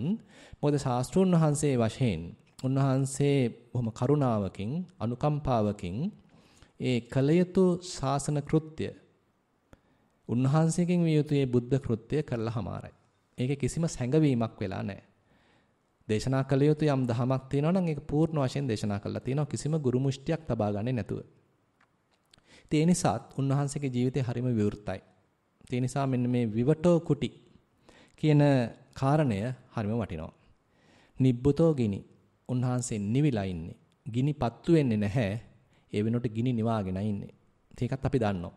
මොකද ශාස්ත්‍රූන් වහන්සේ වශයෙන් උන්වහන්සේ බොහොම කරුණාවකින් අනුකම්පාවකින් ඒ කළ යුතු ශාසන කෘත්‍ය උන්වහන්සේගෙන් විය යුතු ඒ බුද්ධ කෘත්‍ය කළාමාරයි. ඒකේ කිසිම සැඟවීමක් වෙලා නැහැ. දේශනා කළ යුතු යම් දහමක් තියෙනවා නම් ඒක පූර්ණ වශයෙන් දේශනා කළා තියෙනවා කිසිම ගුරු මුෂ්ටියක් තබා ගන්නේ නැතුව. ඒ නිසාත් උන්වහන්සේගේ ජීවිතය හරිම විවෘතයි. ඒ නිසා මෙන්න මේ විවටෝ කුටි කියන කාරණය හරිම වටිනවා. නිබ්බුතෝ ගිනි. උන්වහන්සේ නිවිලා ඉන්නේ. ගිනි පත්තු වෙන්නේ නැහැ. ඒ වෙනකොට ගිනි නිවාගෙන ඉන්නේ. ඒකත් අපි දන්නවා.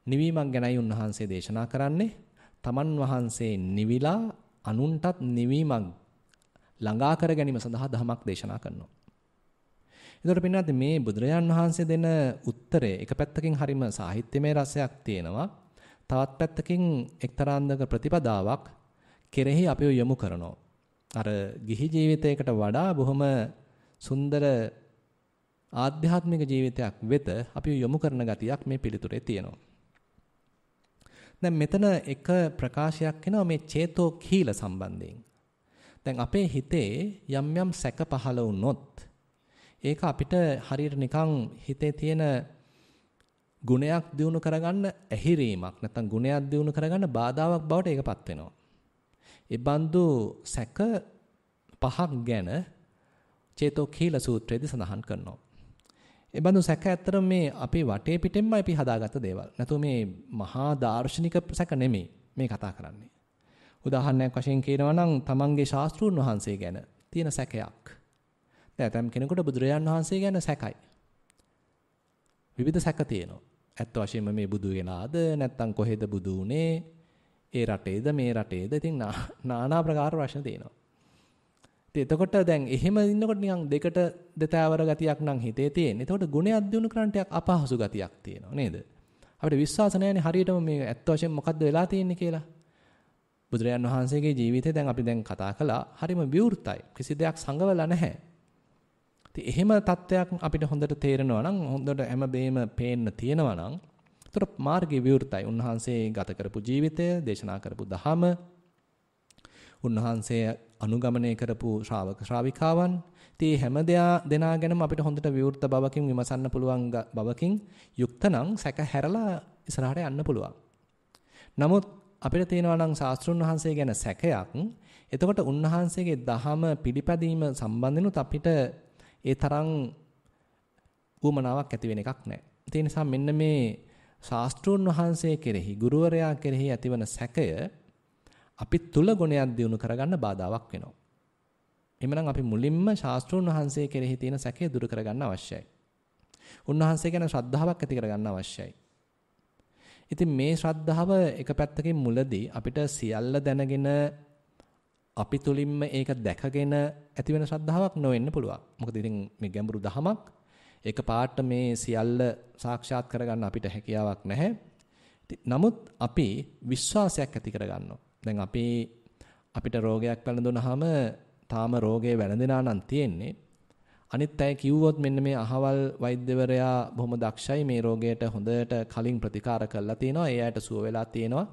නිවීමක් ගැනයි උන්වහන්සේ දේශනා කරන්නේ. තමන් වහන්සේ නිවිලා අනුන්ටත් නිවීමක් ළඟා කර ගැනීම සඳහා ධමයක් දේශනා කරනවා. ඒතකොට පින්නත් මේ බුදුරජාන් වහන්සේ දෙන උත්තරය එක පැත්තකින් හරිම සාහිත්‍යමය රසයක් තියෙනවා. තවත් පැත්තකින් එක්තරා අන්දක ප්‍රතිපදාවක් කෙරෙහි අපිව යොමු කරනවා. අර ගිහි ජීවිතයකට වඩා බොහොම සුන්දර ආධ්‍යාත්මික ජීවිතයක් වෙත අපිව යොමු කරන ගතියක් මේ පිළිතුරේ තියෙනවා. දැන් මෙතන එක ප්‍රකාශයක් වෙනවා මේ චේතෝ කීල සම්බන්ධයෙන්. දැන් අපේ හිතේ යම් යම් සැක පහළ වුණොත් ඒක අපිට හරියට නිකන් හිතේ තියෙන ගුණයක් දිනු කරගන්න ඇහිරීමක් නැත්නම් ගුණයක් දිනු කරගන්න බාධාවක් බවට ඒකපත් වෙනවා. ඒ බඳු සැක පහක් ගැන චේතෝ කීල සූත්‍රයේදී සඳහන් කරනවා. ඒ බඳු සැක ඇත්තට මේ අපේ වටේ පිටෙන්ම අපි හදාගත්ත දේවල්. නැතු මේ මහා දාර්ශනික සැක නෙමෙයි මේ කතා කරන්නේ. උදාහරණයක් වශයෙන් කියනවා නම් තමන්ගේ ශාස්ත්‍රූන් වහන්සේ ගැන තියෙන සැකයක්. දැන් ඇතම් කෙනෙකුට බුදුරජාන් වහන්සේ ගැන සැකයි. විවිධ සැක තියෙනවා. ඇත්ත වශයෙන්ම මේ බුදු වෙලාද නැත්නම් කොහෙද බුදු උනේ? ඒ රටේද මේ රටේද? ඉතින් নানা ප්‍රකාර ප්‍රශ්න තියෙනවා. ඉතින් එතකොට දැන් එහෙම ඉන්නකොට නිකන් දෙකට දෙතෑවර ගතියක් නම් හිතේ තියෙන. එතකොට ගුණයක් දිනු කරන්න ටිකක් අපහසු ගතියක් තියෙනවා නේද? අපිට විශ්වාස නැහැනේ හරියටම මේ ඇත්ත වශයෙන් මොකද්ද වෙලා තියෙන්නේ කියලා. බුදුරජාන් වහන්සේගේ ජීවිතය දැන් අපි දැන් කතා කළා හරිම විවෘතයි. කිසි දෙයක් සංගවලා නැහැ. ඉතින් එහෙම තත්ත්වයක් අපිට හොඳට තේරෙනවා නම් හොඳට හැම බේම පේන්න තියෙනවා නම් ඒතර මාර්ගයේ විවෘතයි. උන්වහන්සේ ගත කරපු ජීවිතය, දේශනා කරපු දහම, උන්වහන්සේ අනුගමනය කරපු ශ්‍රාවක ශ්‍රාවිකාවන්. ඉතින් හැම දෙනා ගැනම අපිට හොඳට විවෘත බවකින් විමසන්න පුළුවන් බවකින් යුක්තනම් සැක හැරලා ඉස්සරහට යන්න පුළුවන්. නමුත් අපිට තියෙනවා නම් ශාස්ත්‍රුන් වහන්සේ ගැන සැකයක්. එතකොට උන්වහන්සේගේ දහම පිළිපැදීම සම්බන්ධනොත් අපිට ඒ තරම් උවමනාවක් ඇති වෙන එකක් නැහැ. ඒ නිසා මෙන්න මේ ශාස්ත්‍රුන් වහන්සේ කෙරෙහි ගුරුවරයා කෙරෙහි ඇතිවන සැකය අපි තුල ගුණයක් දිනු කරගන්න බාධාවක් වෙනවා. එhmenan අපි මුලින්ම ශාස්ත්‍රුන් වහන්සේ කෙරෙහි තියෙන සැකය දුරු කරගන්න අවශ්‍යයි. උන්වහන්සේ ගැන ශ්‍රද්ධාවක් ඇති කරගන්න අවශ්‍යයි. ඉතින් මේ ශ්‍රද්ධාව එක පැත්තකින් මුලදී අපිට සියල්ල දැනගෙන අපි තුලින්ම ඒක දැකගෙන ඇති වෙන ශ්‍රද්ධාවක් නොවෙන්න පුළුවන්. මොකද ඉතින් මේ ගැඹුරු දහමක් එක පාට මේ සියල්ල සාක්ෂාත් කරගන්න අපිට හැකියාවක් නැහැ. නමුත් අපි විශ්වාසයක් ඇති කරගන්නවා. දැන් අපිට රෝගයක් වැළඳුනහම තාම රෝගේ වැළඳෙනා නම් තියෙන්නේ. අනිත් අය කිව්වොත් මෙන්න මේ අහවල් වෛද්‍යවරයා බොහොම දක්ෂයි මේ රෝගයට හොඳට කලින් ප්‍රතිකාර කරලා තියෙනවා. ඒ අයට සුව වෙලා තියෙනවා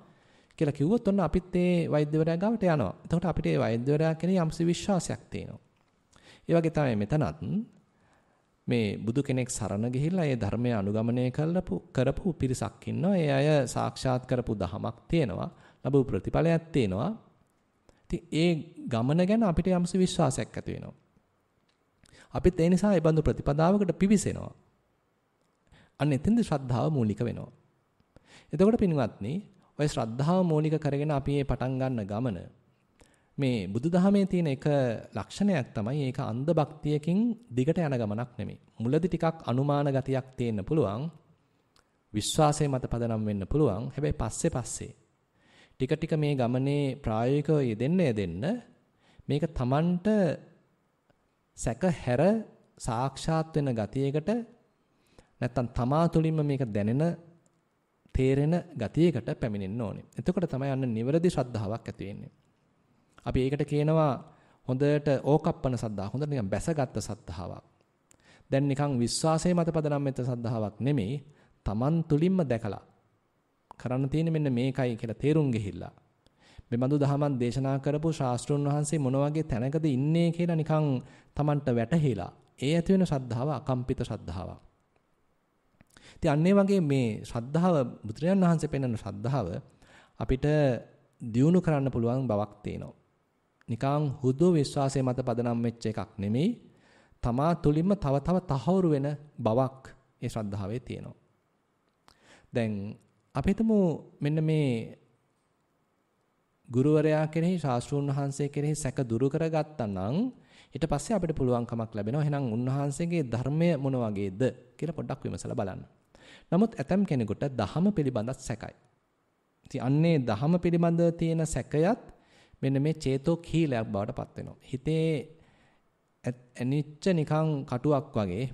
කියලා කිව්වොත් ඔන්න අපිත් ඒ වෛද්‍යවරයා ගාවට යනවා. එතකොට අපිට ඒ වෛද්‍යවරයා කෙරෙහි යම්සි විශ්වාසයක් තියෙනවා. ඒ වගේ තමයි මෙතනත් මේ බුදු කෙනෙක් සරණ ගිහිල්ලා ඒ ධර්මය අනුගමනය කරපු පිරිසක් ඉන්නවා. ඒ අය සාක්ෂාත් කරපු දහමක් තියෙනවා. ලැබු ප්‍රතිඵලයක් තියෙනවා. ඉතින් ඒ ගමන ගැන අපිට යම්සි විශ්වාසයක් ඇති වෙනවා. අපිත් ඒ නිසා ඒ බඳු ප්‍රතිපදාවකට පිවිසෙනවා. අන්න එතෙන්ද ශ්‍රද්ධාව මූලික වෙනවා. එතකොට පින්වත්නි, ඔය ශ්‍රද්ධාව මූලික කරගෙන අපි මේ පටන් ගන්න ගමන මේ බුදුදහමේ තියෙන එක ලක්ෂණයක් තමයි ඒක අන්ධ භක්තියකින් දිගට යන ගමනක් නෙමෙයි. මුලදී ටිකක් අනුමාන ගතියක් තියෙන්න පුළුවන්. විශ්වාසය මත පදනම් වෙන්න පුළුවන්. හැබැයි පස්සේ ටික ටික මේ ගමනේ ප්‍රායෝගිකව යෙදෙන්න මේක Tamanට සැක හැර සාක්ෂාත් වෙන ගතියකට නැත්තම් තමා තුළින්ම මේක දැනෙන තේරෙන ගතියකට පැමිණෙන්න ඕනේ. එතකොට තමයි අන්න නිවැරදි ශ්‍රද්ධාවක් ඇති වෙන්නේ. අපි ඒකට කියනවා හොඳට ඕකප්පන සද්ධා. හොඳට නිකන් බැසගත් සද්ධාාවක්. දැන් නිකන් විශ්වාසයේ මත පදනම් වෙච්ච සද්ධාාවක් නෙමෙයි. Taman තුලින්ම දැකලා කරන්න තියෙන්නේ මෙන්න මේකයි කියලා තේරුම් ගිහිල්ලා. මෙබඳු දහමක් දේශනා කරපු ශාස්ත්‍රඥ වහන්සේ මොන වගේ තැනකද ඉන්නේ කියලා නිකන් Tamanට වැටහිලා. ඒ ඇති වෙන ශ්‍රද්ධාව අකම්පිත ශ්‍රද්ධාවක්. ඉතින් අන්නේ වගේ මේ ශ්‍රද්ධාව බුදුරජාණන් වහන්සේ පෙන්වන ශ්‍රද්ධාව අපිට දියුණු කරන්න පුළුවන් බවක් තියෙනවා. නිකං හුදු විශ්වාසයේ මත පදනම් වෙච්ච එකක් නෙමෙයි. තමා තුලින්ම තව තහවුරු වෙන බවක් ඒ ශ්‍රද්ධාවේ තියෙනවා. දැන් අපි හිතමු මෙන්න මේ ගුරුවරයා කෙරෙහි ශාස්ත්‍රඥ වහන්සේ කෙරෙහි සැක දුරු කරගත්තා නම් ඊට පස්සේ අපිට පුළුවන්කමක් ලැබෙනවා එහෙනම් උන්වහන්සේගේ ධර්මය මොන වගේද කියලා පොඩ්ඩක් විමසලා බලන්න. නමුත් ඇතම් කෙනෙකුට දහම පිළිබඳත් සැකයි. ඉතින් අන්නේ දහම පිළිබඳ තියෙන සැකයත් මෙන්න මේ චේතෝ කීලයක් බවට පත් වෙනවා. හිතේ ඇනිච්ච නිකං කටුවක් වගේ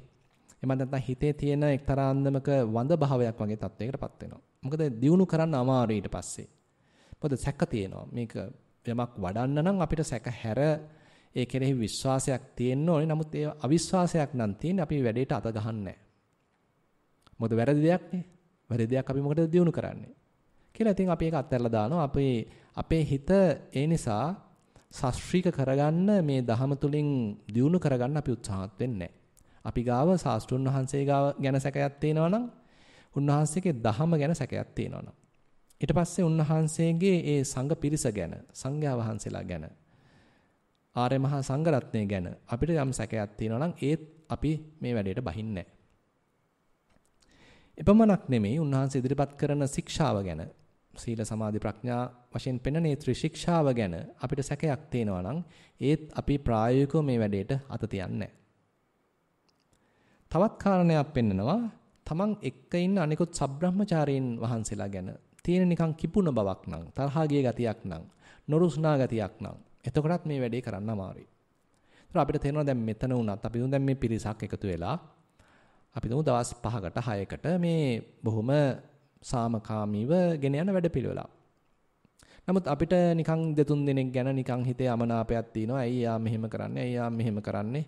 එහෙම නැත්නම් හිතේ තියෙන එක්තරා අන්දමක වඳ භාවයක් වගේ තත්යකට පත් වෙනවා. මොකද දියුණු කරන්න අමාරුයි ඊට පස්සේ. මොකද සැක තියෙනවා. මේක යමක් වඩන්න නම් අපිට සැක හැර ඒ කෙරෙහි විශ්වාසයක් තියෙන්න ඕනේ. නමුත් ඒ අවිශ්වාසයක් නම් තියෙන්නේ අපි වැඩේට අත ගහන්නේ නැහැ. මොකද වැරදි දෙයක්නේ. වැරදි දෙයක් අපි මොකටද දියුණු කරන්නේ? කියලා ඉතින් අපි ඒක අත්හැරලා දානවා. අපේ හිත ඒ නිසා ශාස්ත්‍රීක කරගන්න මේ දහම තුලින් දියුණු කරගන්න අපි උත්සාහත් වෙන්නේ නැහැ. අපි ගාව ශාස්ත්‍රුන් වහන්සේ ගාව ගැන සැකයක් තියෙනවා නම් උන්වහන්සේගේ දහම ගැන සැකයක් තියෙනවා නම් ඊට පස්සේ උන්වහන්සේගේ ඒ සංඝ පිරිස ගැන සංඝයා වහන්සේලා ගැන ආර්ය මහා සංඝ රත්නය ගැන අපිට යම් සැකයක් තියෙනවා නම් ඒත් අපි මේ වැඩේට බහින්නේ නැහැ. එපමණක් නෙමෙයි උන්වහන්සේ ඉදිරිපත් කරන ශික්ෂාව ගැන සීල සමාධි ප්‍රඥා වශයෙන් පෙන්වන මේ ත්‍රිශික්ෂාව ගැන අපිට සැකයක් තියෙනවා නම් ඒත් අපි ප්‍රායෝගිකව මේ වැඩේට අත තියන්නේ නැහැ. තවත් කාරණයක් පෙන්නනවා තමන් එක්ක ඉන්න අනිකුත් සබ්‍රහ්මචාරීන් වහන්සේලා ගැන තියෙන නිකන් කිපුණ බවක් නම් තරහා ගිය ගතියක් නම් නොරුස්නා ගතියක් නම් එතකොටත් මේ වැඩේ කරන්න අමාරුයි. ඒතර අපිට තේරෙනවා දැන් මෙතන වුණත් අපි දැන් මේ පිරිසක් එකතු වෙලා අපි දුමු දවස් 5කට 6කට මේ බොහොම සාමකාමීව ගෙන යන වැඩපිළිවෙලක්. නමුත් අපිට නිකන් දෙතුන් දිනක් ගැන නිකන් හිතේ අමනාපයක් තියෙනවා. ඇයි යා මෙහෙම කරන්නේ? ඇයි යා මෙහෙම කරන්නේ?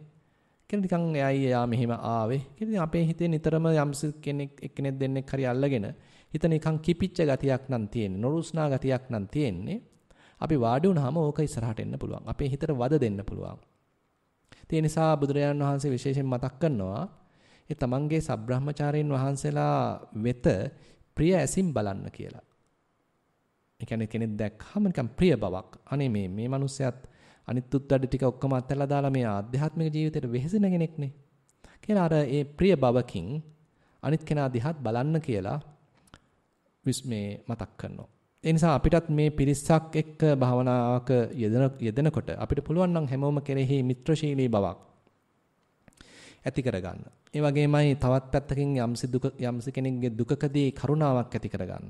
කියලා නිකන් ඇයි යා මෙහෙම ආවේ? කියලා අපේ හිතේ නිතරම යම්ස කෙනෙක් දෙන්නෙක් හරි අල්ලගෙන හිත නිකන් කිපිච්ච ගතියක් නම් තියෙන්නේ. නොරුස්නා ගතියක් නම් තියෙන්නේ. අපි වාඩි වුණාම ඕක ඉස්සරහට එන්න පුළුවන්. අපේ හිතට වද දෙන්න පුළුවන්. ඒ නිසා බුදුරජාණන් වහන්සේ විශේෂයෙන් මතක් කරනවා ඒ තමන්ගේ සබ්‍රහ්මචාරීන් වහන්සේලා වෙත ප්‍රිය ඇසින් බලන්න කියලා. ඒ කියන්නේ කෙනෙක් දැක්කම නිකන් ප්‍රිය බවක්. අනේ මේ මිනිස්සයාත් අනිත් උත්තරඩ ටික ඔක්කොම අත්හැරලා දාලා මේ ආධ්‍යාත්මික ජීවිතේට වෙහෙසෙන කෙනෙක්නේ. කියලා අර ඒ ප්‍රිය බවකින් අනිත් කෙනා දිහාත් බලන්න කියලා මේ මතක් කරනවා. ඒ නිසා අපිටත් මේ පිරිසක් එක්ක භාවනාවක යෙදෙනකොට අපිට පුළුවන් නම් හැමෝම කෙරෙහි මිත්‍රශීලී බවක් ඇති කරගන්න. ඒ වගේමයි තවත් පැත්තකින් යම්සි කෙනෙක්ගේ දුකකදී කරුණාවක් ඇති කරගන්න.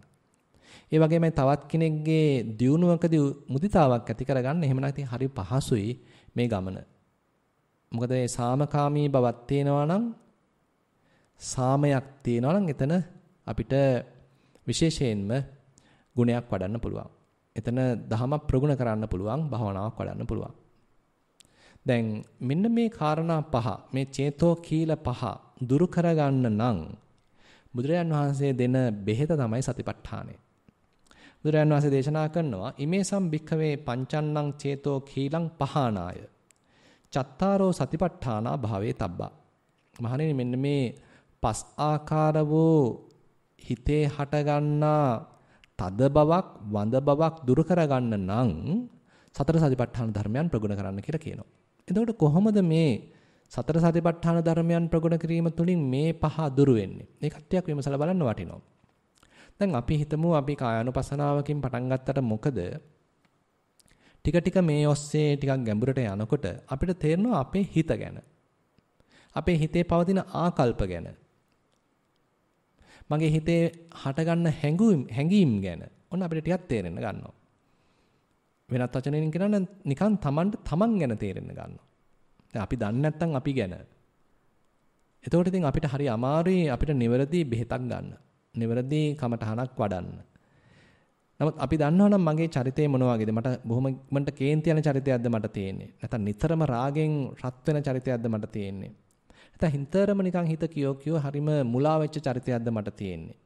ඒ වගේමයි තවත් කෙනෙක්ගේ දියුණුවකදී මුදිතාවක් ඇති කරගන්න. එහෙම නැත්නම් හරි පහසුයි මේ ගමන. මොකද මේ සාමකාමී බවක් තියෙනවා නම් සාමයක් තියෙනවා නම් එතන අපිට විශේෂයෙන්ම ගුණයක් වඩන්න පුළුවන්. එතන දහමක් ප්‍රගුණ කරන්න පුළුවන්, භාවනාවක් වඩන්න පුළුවන්. දැන් මෙන්න මේ කාරණා පහ, මේ චේතෝ කීල පහ දුරු කරගන්න නම් බුදුරජාන් වහන්සේ දෙන බෙහෙත තමයි සතිපට්ඨානය. බුදුරජාන් වහන්සේ දේශනා කරනවා ඉමේසම් භික්ඛවේ පංචන්නං චේතෝ කීලං පහානාය. චත්තාරෝ සතිපට්ඨානා භාවේ තබ්බා. මහණෙනි මෙන්න මේ පස් ආකාර වූ හිතේ හටගන්නා තද බවක්, වඳ බවක් දුරු කරගන්න නම් සතර සතිපට්ඨාන ධර්මයන් ප්‍රගුණ කරන්න කියලා කියනවා. එතකොට කොහොමද මේ සතර සතිපට්ඨාන ධර්මයන් ප්‍රගුණ කිරීම තුළින් මේ පහ දුරු වෙන්නේ? මේ කට්ටියක් විමසලා බලන්න වටිනවා. දැන් අපි හිතමු අපි කායानुපසනාවකින් පටන් ගත්තට මොකද ටික ටික මේ ඔස්සේ ටිකක් ගැඹුරට යනකොට අපිට තේරෙනවා අපේ හිත ගැන. අපේ හිතේ පවතින ආකල්ප ගැන. මගේ හිතේ හටගන්න හැඟීම් ගැන ඔන්න අපිට ටිකක් තේරෙන්න ගන්නවා. වෙනත් වචනකින් කියනවා නිකන් තමන් ගැන තේරෙන්න ගන්නවා. දැන් අපි දන්නේ නැත්නම් අපි ගැන. එතකොට ඉතින් අපිට හරි අමාරුයි අපිට නිවැරදි බෙහෙතක් ගන්න. නිවැරදි කමටහනක් වඩන්න. නමුත් අපි දන්නවා නම් මගේ චරිතය මොන වගේද? මට බොහොම මන්ට කේන්ති යන චරිතයක්ද මට තියෙන්නේ. නැත්නම් නිතරම රාගෙන් රත් වෙන චරිතයක්ද මට තියෙන්නේ. නැත්නම් හිතරම නිකන් හිත කියෝ හරිම මුලා වෙච්ච චරිතයක්ද මට තියෙන්නේ.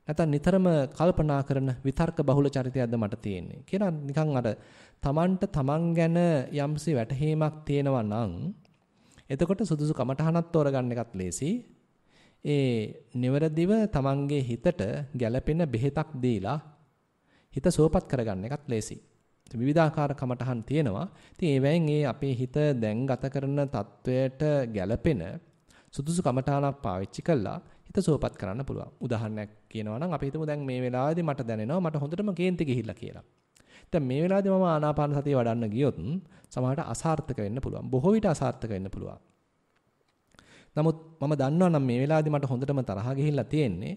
නැත්නම් නිතරම කල්පනා කරන විතර්ක බහුල චරිතයක්ද මට තියෙන්නේ. කියලා නිකන් අර තමන්ට තමන් ගැන යම්සි වැටහීමක් තියෙනවා නම් එතකොට සුදුසු කමටහනක් තෝරගන්න එකත් ලේසි. ඒ නිවැරදිව තමන්ගේ හිතට ගැළපෙන බෙහෙතක් දීලා හිත සුවපත් කරගන්න එකත් ලේසි. විවිධාකාර කමටහන් තියෙනවා. ඉතින් ඒවෙන් අපේ හිත දැන් ගත කරන තත්වයට ගැළපෙන සුදුසු කමටහනක් පාවිච්චි කළා හිත සුවපත් කරන්න පුළුවන්. උදාහරණයක් කියනවා නම් අපි හිතමු දැන් මේ වෙලාවේදී මට දැනෙනවා මට හොඳටම කේන්ති ගිහිල්ලා කියලා. දැන් මේ වෙලාවේදී මම ආනාපාන සතිය වඩන්න ගියොත් සමහරට අසාර්ථක වෙන්න පුළුවන්. බොහෝ විට අසාර්ථක වෙන්න පුළුවන්. නමුත් මම දන්නවා නම් මේ වෙලාවේදී මට හොඳටම තරහ ගිහිල්ලා තියෙන්නේ.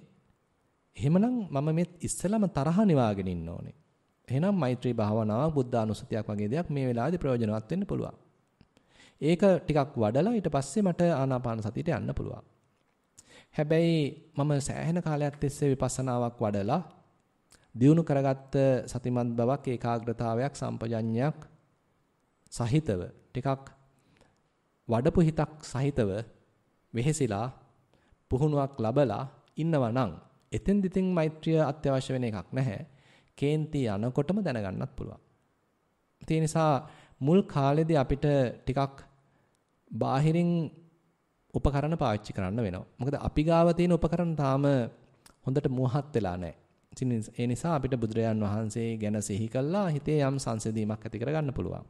එහෙමනම් මම මේ ඉස්සෙල්ලාම තරහ නිවාගෙන ඉන්න ඕනේ. එහෙනම් මෛත්‍රී භාවනාවක්, බුද්ධානුස්සතියක් වගේ දෙයක් මේ වෙලාවේදී ප්‍රයෝජනවත් වෙන්න පුළුවන්. ඒක ටිකක් වඩලා ඊට පස්සේ මට ආනාපාන සතියට යන්න පුළුවන්. හැබැයි මම සෑහෙන කාලයක් තිස්සේ විපස්සනාවක් වඩලා දියුණු කරගත්ත සතිමත් බවක්, ඒකාග්‍රතාවයක්, සම්පජඤ්ඤයක් සහිතව ටිකක් වඩපු හිතක් සහිතව වෙහෙසිලා පුහුණුවක් ලැබලා ඉන්නවා නම් එතෙන්දිතින් මෛත්‍රිය අත්‍යවශ්‍ය වෙන එකක් නැහැ. කේන්ති යනකොටම දැනගන්නත් පුළුවන්. ඒ නිසා මුල් කාලෙදී අපිට ටිකක් බාහිරින් උපකරණ පාවිච්චි කරන්න වෙනවා. මොකද අපි ගාව තියෙන උපකරණ තාම හොඳට මුවහත් වෙලා නැහැ. ඒ නිසා අපිට බුදුරජාන් වහන්සේ ගැන සිහි කළා හිතේ යම් සංසිඳීමක් ඇති කරගන්න පුළුවන්.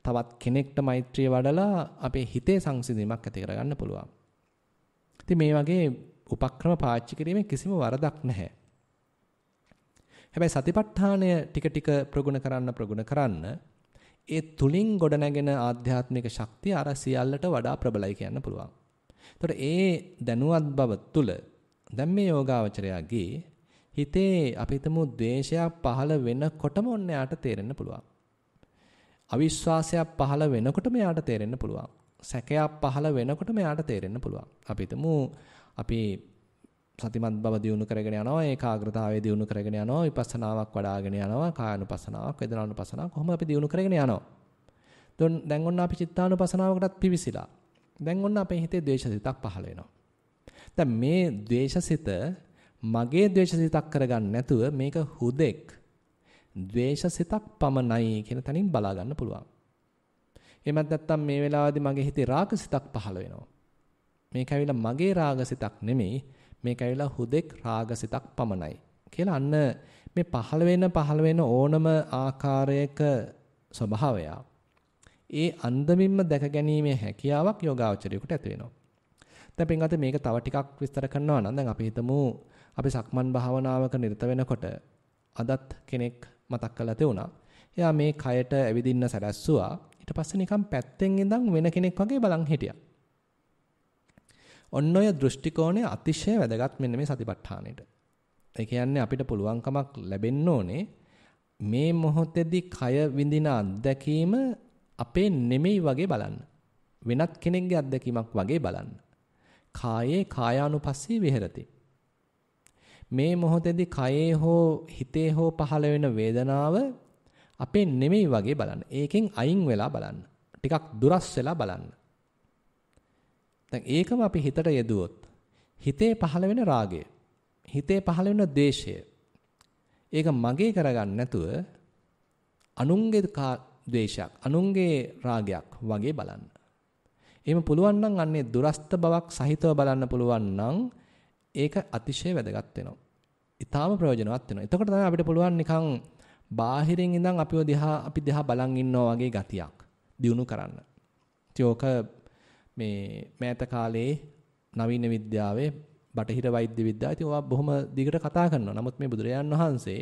තවත් කෙනෙක්ට මෛත්‍රිය වඩලා අපේ හිතේ සංසිඳීමක් ඇති කරගන්න පුළුවන්. ඉතින් මේ වගේ උපක්‍රම පාවිච්චි කිරීමේ කිසිම වරදක් නැහැ. හැබැයි සතිපට්ඨානය ටික ටික ප්‍රගුණ කරන්න ඒ තුලින් ගොඩනැගෙන ආධ්‍යාත්මික ශක්තිය අර සියල්ලට වඩා ප්‍රබලයි කියන්න පුළුවන්. ඒතකොට ඒ දැනුවත් බව තුල දැන් මේ යෝගාවචරයාගේ හිතේ අපි හිතමු ද්වේෂයක් පහළ වෙනකොටම ඔන්න යාට තේරෙන්න පුළුවන්. අවිශ්වාසයක් පහළ වෙනකොටම යාට තේරෙන්න පුළුවන්. සැකයක් පහළ වෙනකොටම යාට තේරෙන්න පුළුවන්. අපි හිතමු අපි සතිමත් බව දියුණු කරගෙන යනවා, ඒකාග්‍රතාවය දියුණු කරගෙන යනවා, විපස්සනාවක් වඩ아가ගෙන යනවා, කායानुපසනාවක්, වේදනානුපසනාවක් කොහොම අපි දියුණු කරගෙන යනවා. දැන් ඔන්න අපි චිත්තානුපසනාවකටත් පිවිසිලා. දැන් ඔන්න අපේ හිතේ ද්වේෂසිතක් පහළ වෙනවා. දැන් මේ ද්වේෂසිත මගේ ද්වේෂසිතක් කරගන්න නැතුව මේක හුදෙක් ද්වේෂසිතක් පමණයි කියන තැනින් බලා ගන්න පුළුවන්. එහෙමත් නැත්නම් මේ වෙලාවේදී මගේ හිතේ රාගසිතක් පහළ වෙනවා. මේක ඇවිල්ලා මගේ රාගසිතක් නෙමෙයි. මේක ඇවිල්ලා හුදෙක් රාගසිතක් පමණයි. කියලා අන්න මේ පහළ වෙන ඕනම ආකාරයක ස්වභාවය ඒ අන්දමින්ම දැක ගැනීමේ හැකියාවක් යෝගාවචරයකට ඇති වෙනවා. දැන් පින්වත්නි මේක තව ටිකක් විස්තර කරනවා නම් දැන් අපි හිතමු අපි සක්මන් භාවනාවක නිරත වෙනකොට අදත් කෙනෙක් මතක් කරලා තේුණා. එයා මේ කයට ඇවිදින්න සැලැස්සුවා. ඊට පස්සේ නිකන් පැත්තෙන් ඉඳන් වෙන කෙනෙක් වගේ බලන් හිටියා. ඔන්න ඔය දෘෂ්ටි කෝණය අතිශය වැදගත් මෙන්න මේ සතිපට්ඨානෙට. ඒ කියන්නේ අපිට පුළුවන්කමක් ලැබෙන්න ඕනේ මේ මොහොතේදී කය විඳින අත්දැකීම අපේ නෙමෙයි වගේ බලන්න. වෙනත් කෙනෙක්ගේ අත්දැකීමක් වගේ බලන්න. කායේ කායානුපස්සී විහෙරති. මේ මොහොතේදී කයේ හෝ හිතේ හෝ පහළ වෙන වේදනාව අපේ නෙමෙයි වගේ බලන්න. ඒකෙන් අයින් වෙලා බලන්න. ටිකක් දුරස් වෙලා බලන්න. දැන් ඒකම අපි හිතට යෙදුවොත් හිතේ පහළ වෙන රාගය, හිතේ පහළ වෙන ද්වේෂය, ඒක මගේ කරගන්න නැතුව අනුන්ගේ ද්වේෂයක්, අනුන්ගේ රාගයක් වගේ බලන්න. එහෙම පුළුවන් නම් අන්නේ දුරස්ත බවක් සහිතව බලන්න පුළුවන් නම් ඒක අතිශය වැදගත් වෙනවා. ඊටාම ප්‍රයෝජනවත් වෙනවා. එතකොට තමයි අපිට පුළුවන් නිකන් බාහිරින් ඉඳන් අපි දිහා බලන් ඉන්නවා වගේ ගතියක් දිනු කරන්න. ඒක මේ මෑත කාලේ නවීන විද්‍යාවේ බටහිර වෛද්‍ය විද්‍යාවේ ඒවා බොහොම දිගට කතා කරනවා. නමුත් මේ බුදුරජාන් වහන්සේ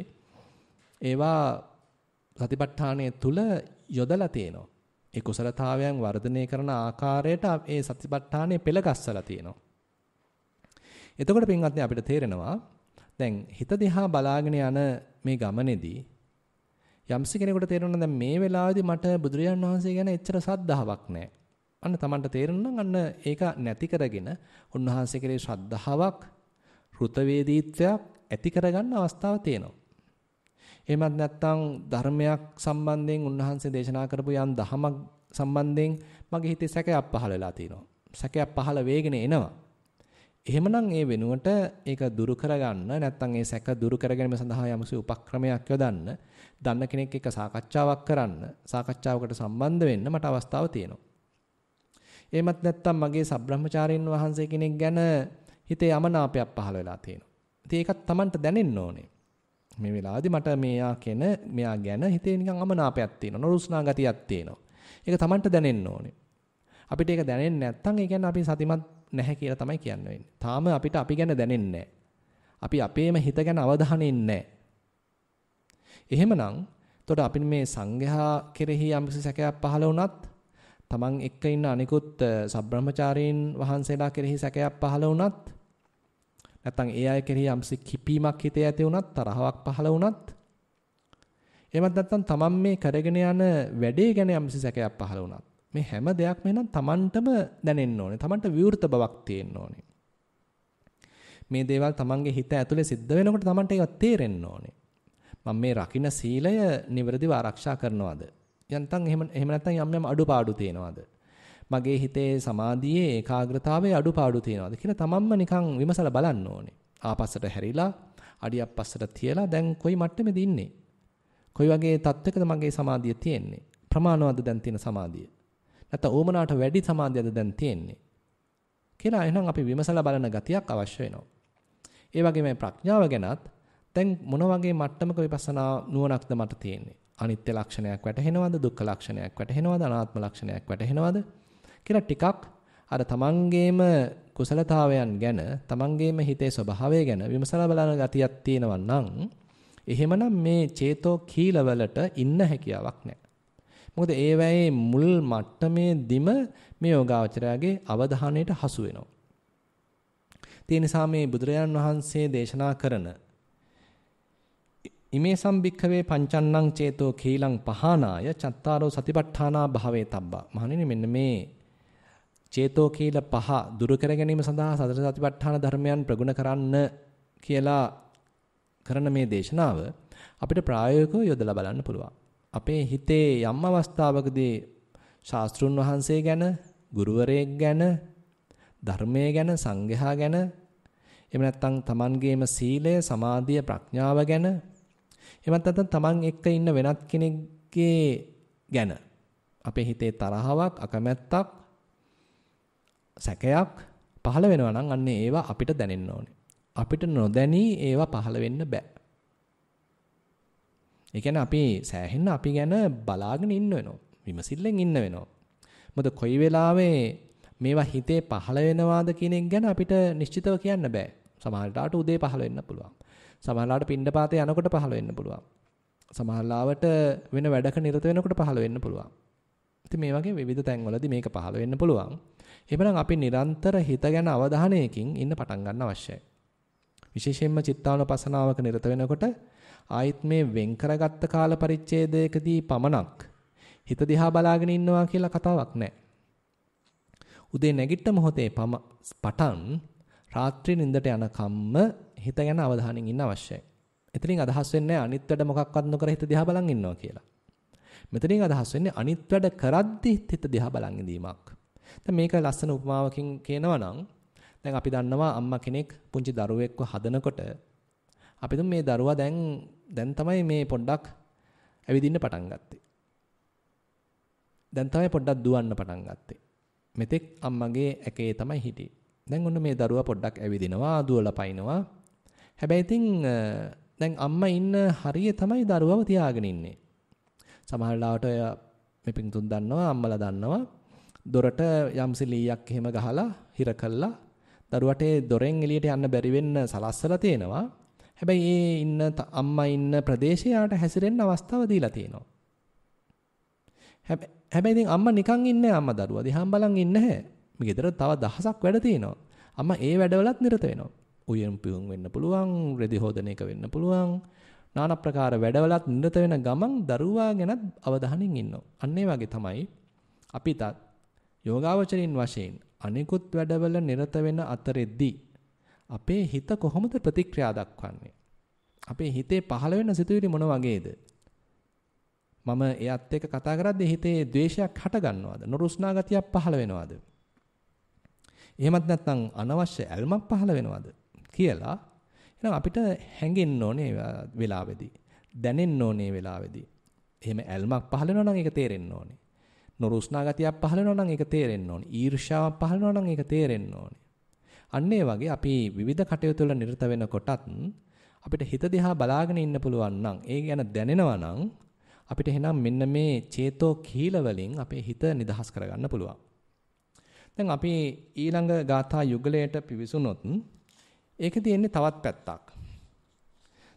ඒවා සතිපට්ඨානයේ තුල යොදලා තියෙනවා. ඒ කුසලතාවයන් වර්ධනය කරන ආකාරයට ඒ සතිපට්ඨානයේ පෙළගස්සලා තියෙනවා. එතකොට පින්වත්නි අපිට තේරෙනවා දැන් හිත දිහා බලාගෙන යන මේ ගමනේදී යම්සි කෙනෙකුට තේරෙනවා දැන් මේ වෙලාවේදී මට බුදුරජාන් වහන්සේ ගැන එච්චර සද්ධාාවක් නැහැ. අන්න Tamanට තේරෙනවා අන්න ඒක නැති කරගෙන උන්වහන්සේ කෙරේ ශ්‍රද්ධාවක්, ෘතවේදීත්වයක් ඇති කරගන්න අවස්ථාව තියෙනවා. එහෙමත් නැත්නම් ධර්මයක් සම්බන්ධයෙන් උන්වහන්සේ දේශනා කරපු යම් දහමක් සම්බන්ධයෙන් මගේ හිතේ සැකයක් පහළ වෙලා තියෙනවා. සැකයක් පහළ වේගෙන එනවා. එහෙමනම් ඒ වෙනුවට ඒක දුරු කරගන්න නැත්නම් ඒ සැක දුරු කර ගැනීම සඳහා යම්සි උපක්‍රමයක් යොදන්න, දන්න කෙනෙක් එක්ක සාකච්ඡාවක් කරන්න, සාකච්ඡාවකට සම්බන්ධ වෙන්න මට අවස්ථාව තියෙනවා. එහෙමත් නැත්නම් මගේ සබ්‍රහ්මචාරීන් වහන්සේ කෙනෙක් ගැන හිතේ යමනාපයක් පහළ වෙලා තියෙනවා. ඉතින් ඒකත් Tamanට දැනෙන්න ඕනේ. මේ වෙලාවේදී මට මෙයා ගැන හිතේ නිකන් අමනාපයක් තියෙනවා, නොරුස්නා ගතියක් තියෙනවා. ඒක Tamanට දැනෙන්න ඕනේ. අපිට ඒක දැනෙන්නේ නැත්නම් ඒ කියන්නේ අපි සතිමත් නැහැ කියලා තමයි කියන්නේ. තාම අපිට අපි ගැන දැනෙන්නේ නැහැ. අපි අපේම හිත ගැන අවධානය නැහැ. එහෙමනම් එතකොට අපි මේ සංඝයා කෙරෙහි යම්කිසි සැකයක් පහළ වුණත් තමන් එක්ක ඉන්න අනිකුත් සබ්‍රහ්මචාරීන් වහන්සේලා කෙරෙහි සැකයක් පහළ වුණත් නැත්නම් ඒ අය කෙරෙහි යම්සි කිපීමක් හිතේ ඇති වුණත් තරහවක් පහළ වුණත් එහෙමත් නැත්නම් තමන් මේ කරගෙන යන වැඩේ ගැන යම්සි සැකයක් පහළ වුණත් මේ හැම දෙයක්ම එහෙනම් තමන්ටම දැනෙන්න ඕනේ. තමන්ට විවෘත බවක් තියෙන්න ඕනේ. මේ දේවල් තමන්ගේ හිත ඇතුලේ සිද්ධ වෙනකොට තමන්ට ඒක තේරෙන්න ඕනේ. මම මේ රකින්න සීලය නිවැරදිව ආරක්ෂා කරනවද? යන්තම් එහෙම නැත්නම් යම් යම් අඩුපාඩු තියෙනවද? මගේ හිතේ සමාධියේ ඒකාග්‍රතාවයේ අඩුපාඩු තියෙනවද කියලා තමන්ම නිකන් විමසලා බලන්න ඕනේ. ආපස්සට හැරිලා අඩියක් පස්සට තියලා දැන් කොයි මට්ටමේද ඉන්නේ? කොයි වගේ තත්වයකද මගේ සමාධිය තියෙන්නේ? ප්‍රමාණවත්ද දැන් තියෙන සමාධිය? නැත්නම් ඕමනාට වැඩි සමාධියද දැන් තියෙන්නේ? කියලා එහෙනම් අපි විමසලා බලන ගතියක් අවශ්‍ය වෙනවා. ඒ වගේම ප්‍රඥාව ගැනත් දැන් මොන වගේ මට්ටමක විපස්සනා නුවණක්ද මට තියෙන්නේ? අනිත්‍ය ලක්ෂණයක් වැටහෙනවද? දුක්ඛ ලක්ෂණයක් වැටහෙනවද? අනාත්ම ලක්ෂණයක් වැටහෙනවද? කියලා ටිකක් අර තමන්ගේම කුසලතාවයන් ගැන, තමන්ගේම හිතේ ස්වභාවය ගැන විමසලා බලන ගතියක් තියෙනවා නම් එහෙමනම් මේ චේතෝ කීලවලට ඉන්න හැකියාවක් නැහැ. මොකද ඒ වෙයි මුල් මට්ටමේදීම මේ යෝගාවචරයාගේ අවධානයට හසු වෙනවා. ඒ නිසා මේ බුදුරජාන් වහන්සේ දේශනා කරන ඉමේ සම්භික්ඛවේ පංචන්නං චේතෝ කීලං පහනාය චත්තාරෝ සතිපට්ඨානා භාවේ තබ්බා. මහණෙනි මෙන්න මේ චේතෝ කීල පහ දුරු කර ගැනීම සඳහා සතර සතිපට්ඨාන ධර්මයන් ප්‍රගුණ කරන්න කියලා කරන මේ දේශනාව අපිට ප්‍රායෝගිකව යොදලා බලන්න පුළුවන්. අපේ හිතේ යම් අවස්ථාවකදී ශාස්ත්‍රුන් වහන්සේ ගැන, ගුරුවරයෙක් ගැන, ධර්මයේ ගැන, සංඝයා ගැන, එහෙම නැත්නම් Tamanගේම සීලය, සමාධිය, ප්‍රඥාව ගැන, එහෙමත් නැත්නම් තමන් එක්ක ඉන්න වෙනත් කෙනෙක්ගේ ගැන අපේ හිතේ තරහාවක්, අකමැත්තක්, සැකයක් පහළ වෙනවා නම් අන්න ඒවා අපිට දැනෙන්න ඕනේ. අපිට නොදැනී ඒවා පහළ වෙන්න බෑ. ඒ කියන්නේ අපි සෑහෙන්න අපි ගැන බලාගෙන ඉන්න වෙනවා. විමසිල්ලෙන් ඉන්න වෙනවා. මොකද කොයි වෙලාවේ මේවා හිතේ පහළ වෙනවාද කියන එක ගැන අපිට නිශ්චිතව කියන්න බෑ. සමහරවිට උදේ පහළ වෙන්න පුළුවන්. සමහරවිට පින්ඩපාතේ යනකොට පහළ වෙන්න පුළුවන්. සමහරවිට වෙන වැඩක නිරත වෙනකොට පහළ වෙන්න පුළුවන්. ඉතින් මේ වගේ විවිධ තැන්වලදී මේක පහළ වෙන්න පුළුවන්. එහෙනම් අපි නිරන්තර හිත ගැන අවධානයකින් ඉන්න පටන් ගන්න අවශ්‍යයි. විශේෂයෙන්ම චිත්තානුපස්සනාවක නිරත වෙනකොට ආයිත් මේ වෙන් කරගත්ත කාල පරිච්ඡේදයකදී පමණක් හිත දිහා බලාගෙන ඉන්නවා කියලා කතාවක් නැහැ. උදේ නැගිට මොහොතේ පටන් රාත්‍රී නිින්දට යනකම්ම හිත ගැන අවධානයෙන් ඉන්න අවශ්‍යයි. එතනින් අදහස් වෙන්නේ අනිත් වැඩ මොකක්වත් නොකර හිත දිහා බලන් ඉන්නවා කියලා. මෙතනින් අදහස් වෙන්නේ අනිත් වැඩ කරද්දි හිත දිහා බලන් ඉඳීමක්. දැන් මේක ලස්සන උපමාවකින් කියනවා නම් දැන් අපි දන්නවා අම්මා කෙනෙක් පුංචි දරුවෙක්ව හදනකොට අපි මේ දරුවා දැන් තමයි මේ පොඩ්ඩක් ඇවිදින්න පටන් ගත්තේ. දැන් තමයි පොඩ්ඩක් දුවන්න පටන් ගත්තේ. මෙතෙක් අම්මගේ ඇකේ තමයි හිටියේ. දැන් ඔන්න මේ දරුවා පොඩ්ඩක් ඇවිදිනවා, දුවලා පයින්නවා. හැබැයි ඉතින් දැන් අම්මා ඉන්න හරිය තමයි දරුවව තියාගෙන ඉන්නේ. සමහර ලාවට මේ පිටුන් දන්නවා, අම්මලා දන්නවා. දොරට යම්සි ලීයක් එහෙම ගහලා හිර කළා. දරුවට දොරෙන් එළියට යන්න බැරි වෙන්න සලස්සලා තියෙනවා. හැබැයි ඒ ඉන්න අම්මා ඉන්න ප්‍රදේශයට හැසිරෙන්න අවස්ථාව දීලා තියෙනවා. හැබැයි ඉතින් අම්මා නිකන් ඉන්නේ අම්මා දරුවා දිහාම බලන් ඉන්නේ නැහැ. මේ ගෙදර තව දහසක් වැඩ තියෙනවා. අම්මා ඒ වැඩවලත් නිරත වෙනවා. උයන් පියුම් වෙන්න පුළුවන්, රෙදි හොදන එක වෙන්න පුළුවන්. নানা ප්‍රකාර වැඩවලත් නිරත වෙන ගමන් දරුවා ගැනත් අවධානයෙන් ඉන්නවා. අන්න ඒ වගේ තමයි අපිටත් යෝගාවචරින් වශයෙන් අනිකුත් වැඩවල නිරත වෙන අතරෙද්දී අපේ හිත කොහොමද ප්‍රතික්‍රියා දක්වන්නේ? අපේ හිතේ පහළ වෙන සිතුවිලි මොන වගේද? මම එයත් එක්ක කතා කරද්දී හිතේ ද්වේෂයක් හට ගන්නවද? නුරුස්නා ගතියක් පහළ වෙනවද? එහෙමත් නැත්නම් අනවශ්‍ය ඇල්මක් පහළ වෙනවද කියලා එහෙනම් අපිට හැඟෙන්න ඕනේ වෙලාවේදී. දැනෙන්න ඕනේ වෙලාවේදී. එහෙම ඇල්මක් පහළ වෙනවා නම් ඒක තේරෙන්න ඕනේ. නුරුස්නා ගතියක් පහළ වෙනවා නම් ඒක තේරෙන්න ඕනේ. ඊර්ෂ්‍යාවක් පහළ වෙනවා නම් ඒක තේරෙන්න ඕනේ. අන්න ඒ වගේ අපි විවිධ කටයුතු වල නිරත වෙනකොටත් අපිට හිත දිහා බලාගෙන ඉන්න පුළුවන් නම් ඒ ගැන දැනෙනවා නම් අපිට එහෙනම් මෙන්න මේ චේතෝ කීල වලින් අපේ හිත නිදහස් කරගන්න පුළුවන්. දැන් අපි ඊළඟ ගාථා යුගලයට පිවිසුනොත් ඒකේ තියෙන්නේ තවත් පැත්තක්.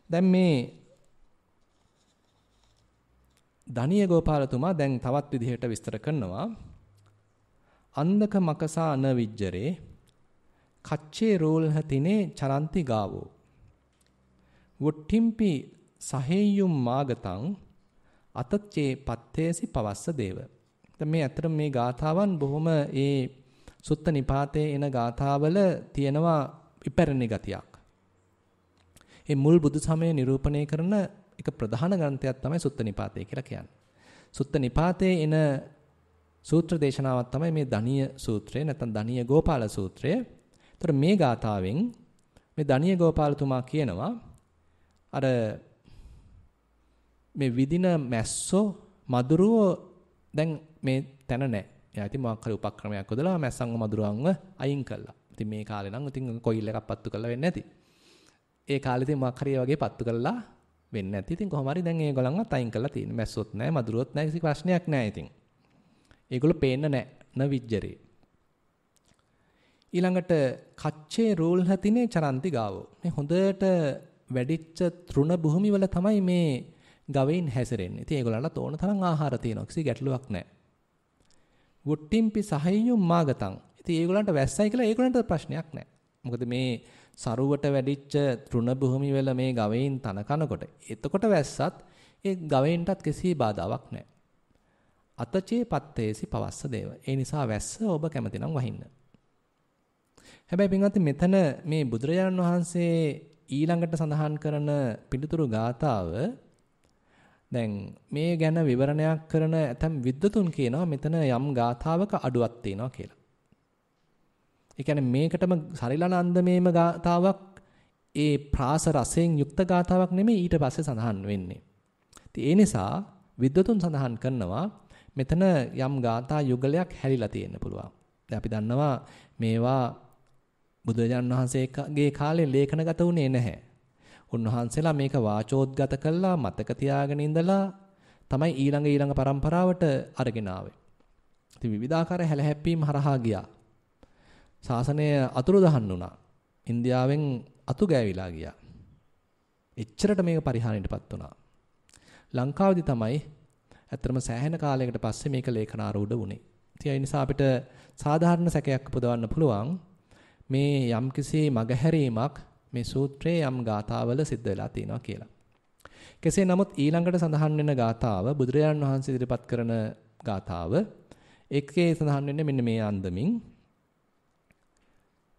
දැන් මේ දණිය ගෝපාලතුමා දැන් තවත් විදිහට විස්තර කරනවා. අන්දක මකසා න විජ්ජරේ කච්චේ රෝල්හතිනේ චරන්ති ගාවෝ වොට්ටිම්පි සහේයුම් මාගතං අතච්චේ පත්තේසි පවස්ස දේව. දැන් මේ අතර මේ ගාථාවන් බොහොම ඒ සුත්ත නිපාතේ එන ගාථාවල තියෙනවා ඉපැරණි ගතියක්. මේ මුල් බුදු සමය නිරූපණය කරන එක ප්‍රධාන ග්‍රන්ථයක් තමයි සුත්ත නිපාතේ කියලා කියන්නේ. සුත්ත නිපාතේ එන සූත්‍ර දේශනාවක් තමයි මේ දණිය සූත්‍රය නැත්නම් දණිය ගෝපාල සූත්‍රය. ඒතර මේ ගාථාවෙන් මේ දණිය ගෝපාලතුමා කියනවා අර මේ විදින මැස්සෝ මදුරුවෝ දැන් මේ තැන නැහැ. එයා ඉතින් මොකක් හරි උපක්‍රමයක් යොදලා මැස්සන්ව මදුරුවන්ව අයින් කළා. ඉතින් මේ කාලේ නම් ඉතින් කොයිල් එකක් පත්තු කරලා වෙන්නේ නැති. ඒ කාලේ ඉතින් මොකක් හරි වගේ පත්තු කරලා වෙන්නේ නැති. ඉතින් කොහොම හරි දැන් ඒගොල්ලන්වත් අයින් කරලා තියෙනවා. මැස්සොත් නැහැ, මදුරුවොත් නැහැ. කිසි ප්‍රශ්නයක් නැහැ ඉතින්. ඒගොල්ලෝ පේන්න නැහැ. නවිජ්ජරේ. ඊළඟට කච්චේ රූල් හතිනේ චරන්ති ගාවෝ. මේ හොඳට වැඩිච්ච තෘණ භූමි වල තමයි මේ ගවයින් හැසිරෙන්නේ. ඉතින් ඒගොල්ලන්ට ඕන තරම් ආහාර තියෙනවා. කිසි ගැටලුවක් නැහැ. වුට්ටිම්පි සහයුම් මාගතං. ඉතින් ඒගොල්ලන්ට වැස්සයි කියලා ඒගොල්ලන්ට ප්‍රශ්නයක් නැහැ. මොකද මේ සරුවට වැඩිච්ච තෘණ භූමි වල මේ ගවයින් තන කනකොට එතකොට වැස්සත් ඒ ගවයින්ටත් කිසි බාධාවක් නැහැ. අතචේ පත්තේසි පවස්ස දේව. ඒ නිසා වැස්ස ඔබ කැමති නම් වහින්න. හැබැයි පින්වත්නි මෙතන මේ බුදුරජාණන් වහන්සේ ඊළඟට සඳහන් කරන පිළිතුරු ගාථාව දැන් මේ ගැන විවරණයක් කරන ඇතම් විද්වතුන් කියනවා මෙතන යම් ගාථාවක අඩුවක් තියෙනවා කියලා. ඒ කියන්නේ මේකටම සරිලන අන්දමේම ගාථාවක් ඒ ප්‍රාස රසයෙන් යුක්ත ගාතාවක් නෙමෙයි ඊට පස්සේ සඳහන් වෙන්නේ. ඉතින් ඒ නිසා විද්වතුන් සඳහන් කරනවා මෙතන යම් ගාථා යුගලයක් හැලිලා තියෙන්න පුළුවන්. දැන් අපි දන්නවා මේවා බුදුරජාණන් වහන්සේගේ කාලේ ලේඛනගත වුණේ නැහැ. උන්වහන්සේලා මේක වාචෝද්ගත කළා මතක තියාගෙන ඉඳලා තමයි ඊළඟ පරම්පරාවට අරගෙන ආවේ. ඉතින් විවිධාකාර හැලහැප්පීම් හරහා ගියා. ශාසනය අතුරුදහන් වුණා. ඉන්දියාවෙන් අතු ගෑවිලා ගියා. එච්චරට මේක පරිහානියටපත් වුණා. ලංකාවේදී තමයි ඇත්තටම සෑහෙන කාලයකට පස්සේ මේක ලේඛනාරූඪ වුණේ. ඉතින් ඒ නිසා අපිට සාධාරණ සැකයක් උපදවන්න පුළුවන් මේ යම්කිසි මගහැරීමක් මේ සූත්‍රයේ යම් ගාථාවල සිද්ධ වෙලා තියෙනවා කියලා. කෙසේ නමුත් ඊළඟට සඳහන් වෙන ගාථාව බුදුරජාණන් වහන්සේ ඉදිරිපත් කරන ගාථාව ඒකේ සඳහන් වෙන්නේ මෙන්න මේ අන්දමින්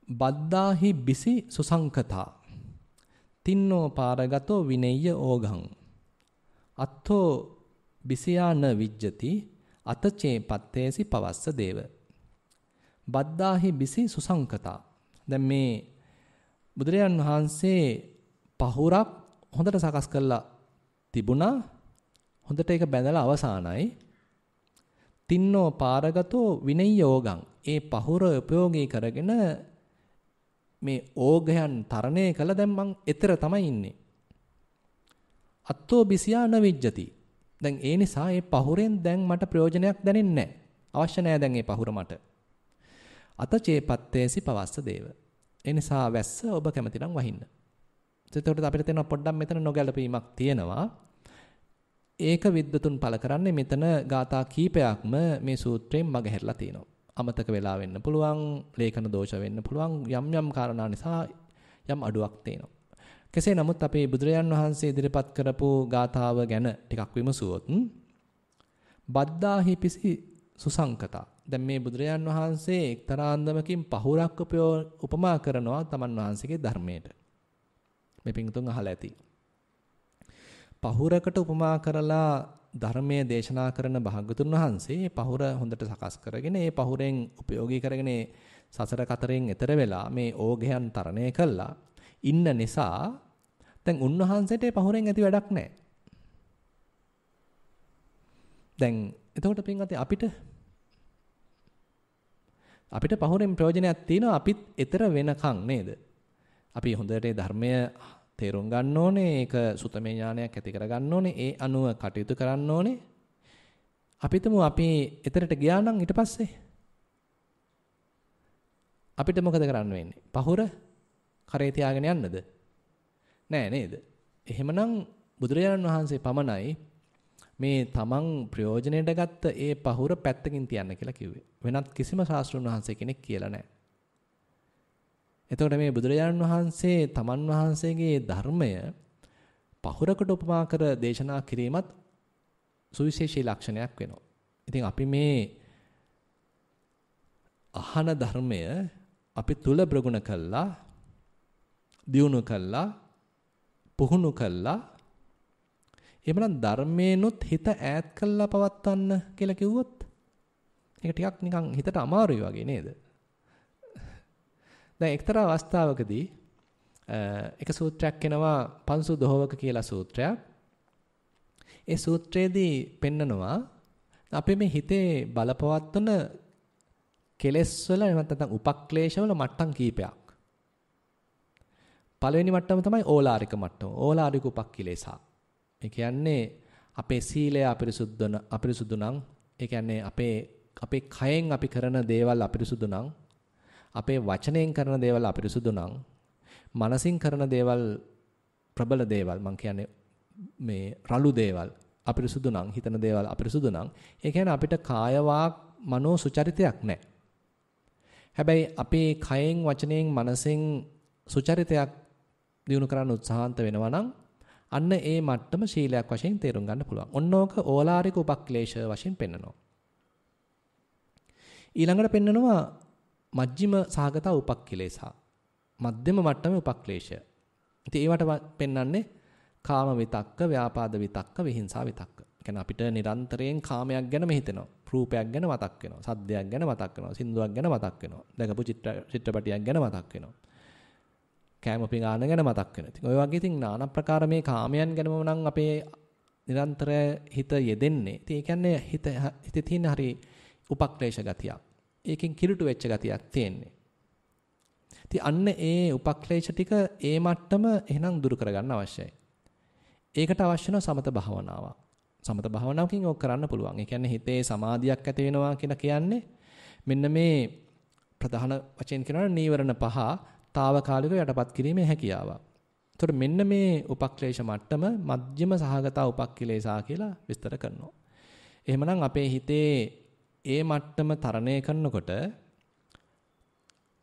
බද්දාහි බිසි සුසංකතා තින්නෝ පාරගතෝ විනෙය්‍ය ඕඝං අත්තෝ බිසියාන විජ්ජති අතචේ පත්තේසි පවස්ස දේව බද්දාහි බිසි සුසංකතා. දැන් මේ බුදුරජාන් වහන්සේ පහුරක් හොඳට සකස් කරලා තිබුණා. හොඳට ඒක බැඳලා අවසానයි. තින්නෝ පාරගතෝ විනෙය්‍ය ඕඝං. ඒ පහුර උපයෝගී කරගෙන මේ ඕඝයන් තරණය කළ දැන් මං ඊතර තමයි ඉන්නේ. අත්තෝ බිසියා නවිජ්ජති. දැන් ඒ නිසා මේ පහුරෙන් දැන් මට ප්‍රයෝජනයක් දැනෙන්නේ නැහැ. අවශ්‍ය නැහැ දැන් මේ පහුර මට. අතචේ පත්තේසි පවස්ස දේව. ඒ නිසා වැස්ස ඔබ කැමති නම් වහින්න. එතකොට අපිට තේරෙන පොඩ්ඩක් මෙතන නොගැලපීමක් තියෙනවා. ඒක විද්වතුන් පළ කරන්නේ මෙතන ගාථා කීපයක්ම මේ සූත්‍රයෙන් මගහැරලා තියෙනවා. අමතක වෙලා වෙන්න පුළුවන්, ලේඛන දෝෂ වෙන්න පුළුවන්, යම් කාරණා නිසා යම් අඩුවක් තියෙනවා. කෙසේ නමුත් අපේ බුදුරජාන් වහන්සේ ඉදිරිපත් කරපු ගාථාව ගැන ටිකක් විමසුවොත් බද්දාහි පිසි සුසංකතා. දැන් මේ බුදුරජාන් වහන්සේ එක්තරා අන්දමකින් පහුරක් උපමා කරනවා තමන් වහන්සේගේ ධර්මයට. මේ පිංතුන් අහලා ඇති. පහුරකට උපමා කරලා ධර්මයේ දේශනා කරන භාග්‍යතුන් වහන්සේ පහුර හොඳට සකස් කරගෙන ඒ පහුරෙන් උපයෝගී කරගෙන සසර කතරෙන් එතර වෙලා මේ ඕඝයන් තරණය කළා ඉන්න නිසා දැන් උන්වහන්සේට පහුරෙන් ඇති වැඩක් නැහැ. දැන් එතකොට පින්වත්නි අපිට පහුරෙන් ප්‍රයෝජනයක් තියෙනවා අපිත් ඊතර වෙනකන් නේද? අපි හොඳට ධර්මය තේරුම් ගන්න ඕනේ, ඒක සුතමේ ඥානයක් ඇති කර ගන්න ඕනේ, ඒ අනුව කටයුතු කරන්න ඕනේ. අපිටම අපි ඊතරට ගියා නම් ඊට පස්සේ අපිට මොකද කරන්න වෙන්නේ? පහුර කරේ තියාගෙන යන්නද? නෑ නේද? එහෙමනම් බුදුරජාණන් වහන්සේ පමණයි මේ තමන් ප්‍රයෝජනෙට ගත්ත ඒ පහුර පැත්තකින් තියන්න කියලා කිව්වේ. වෙනත් කිසිම ශාස්ත්‍රඥ වහන්සේ කෙනෙක් කියලා නෑ. එතකොට මේ බුදුරජාණන් වහන්සේ තමන් වහන්සේගේ ධර්මය පහුරකට උපමා කර දේශනා කිරීමත් සුවිශේෂී ලක්ෂණයක් වෙනවා. ඉතින් අපි මේ අහන ධර්මය අපි තුල ප්‍රගුණ කළා, දියුණු කළා, පුහුණු කළා. එහෙමනම් ධර්මේනොත් හිත ඈත් කළා පවත්වන්න කියලා කිව්වොත් ඒක ටිකක් නිකන් හිතට අමාරුයි වගේ නේද? දැන් එක්තරා අවස්ථාවකදී එක සූත්‍රයක් එනවා පංසු දොහවක කියලා සූත්‍රයක්. ඒ සූත්‍රයේදී පෙන්නනවා අපේ මේ හිතේ බලපවත්වන කෙලෙස් වල නැත්නම් උපක්ලේශ වල මට්ටම් කීපයක්. පළවෙනි මට්ටම තමයි ඕලාරික මට්ටම. ඕලාරික උපක්ඛිලේසා. ඒ කියන්නේ අපේ සීලය අපිරිසුදු නම්, ඒ කියන්නේ අපේ කයෙන් අපි කරන දේවල් අපිරිසුදු නම්, අපේ වචනයෙන් කරන දේවල් අපිරිසුදු නම්, මනසින් කරන දේවල් ප්‍රබල දේවල් මං කියන්නේ මේ රළු දේවල් අපිරිසුදු නම්, හිතන දේවල් අපිරිසුදු නම්, ඒ කියන්නේ අපිට කාය වාක් මනෝ සුචරිතයක් නැහැ. හැබැයි අපේ කයෙන් වචනයෙන් මනසෙන් සුචරිතයක් දිනු කරන්න උත්සාහන්ත වෙනවා නම් අන්න ඒ මට්ටම ශීලයක් වශයෙන් තේරුම් ගන්න පුළුවන්. ඔන්නෝක ඕලාරික උපක්ලේශ වශයෙන් පෙන්නනවා. ඊළඟට පෙන්නනවා මජ්ක්‍ධිම සහගත උපක්ඛිලේසා. මධ්‍යම මට්ටමේ උපක්ලේශය. ඉතින් ඒවට පෙන්වන්නේ කාම විතක්ක, ව්‍යාපාද විතක්ක, විහිංසා විතක්ක. කියන්නේ අපිට නිරන්තරයෙන් කාමයක් ගැනම හිතෙනවා. රූපයක් ගැන මතක් වෙනවා. සද්දයක් ගැන මතක් වෙනවා. සින්දුවක් ගැන මතක් වෙනවා. දැකපු චිත්‍රපටයක් ගැන මතක් වෙනවා. කෑම පිඟාන ගැන මතක් වෙනවා. ඉතින් ඔය වගේ ඉතින් নানা ප්‍රකාර මේ කාමයන් ගැනම නම් අපේ නිරන්තර හිත යෙදෙන්නේ. ඉතින් ඒ කියන්නේ හිතේ තියෙන හරි උපක්ලේශ ගතියක්. ඒකෙන් කිලුට වෙච්ච ගතියක් තියෙන්නේ. ඉතින් අන්න ඒ උපක්ලේශ ටික ඒ මට්ටම එහෙනම් දුරු කරගන්න අවශ්‍යයි. ඒකට අවශ්‍ය වෙන සමත භාවනාවක්. සමත භාවනාවකින් ඕක කරන්න පුළුවන්. ඒ කියන්නේ හිතේ සමාධියක් ඇති වෙනවා කියලා කියන්නේ මෙන්න මේ ප්‍රධාන වචෙන් කියනවා නීවරණ පහ తాවකාලිකව යටපත් කිරීමේ හැකියාවක්. එතකොට මෙන්න මේ උපක්ලේශ මට්ටම මධ්‍යම සහගත උපක්ඛිලේසා කියලා විස්තර කරනවා. එහෙමනම් අපේ හිතේ ඒ මට්ටම තරණය කරනකොට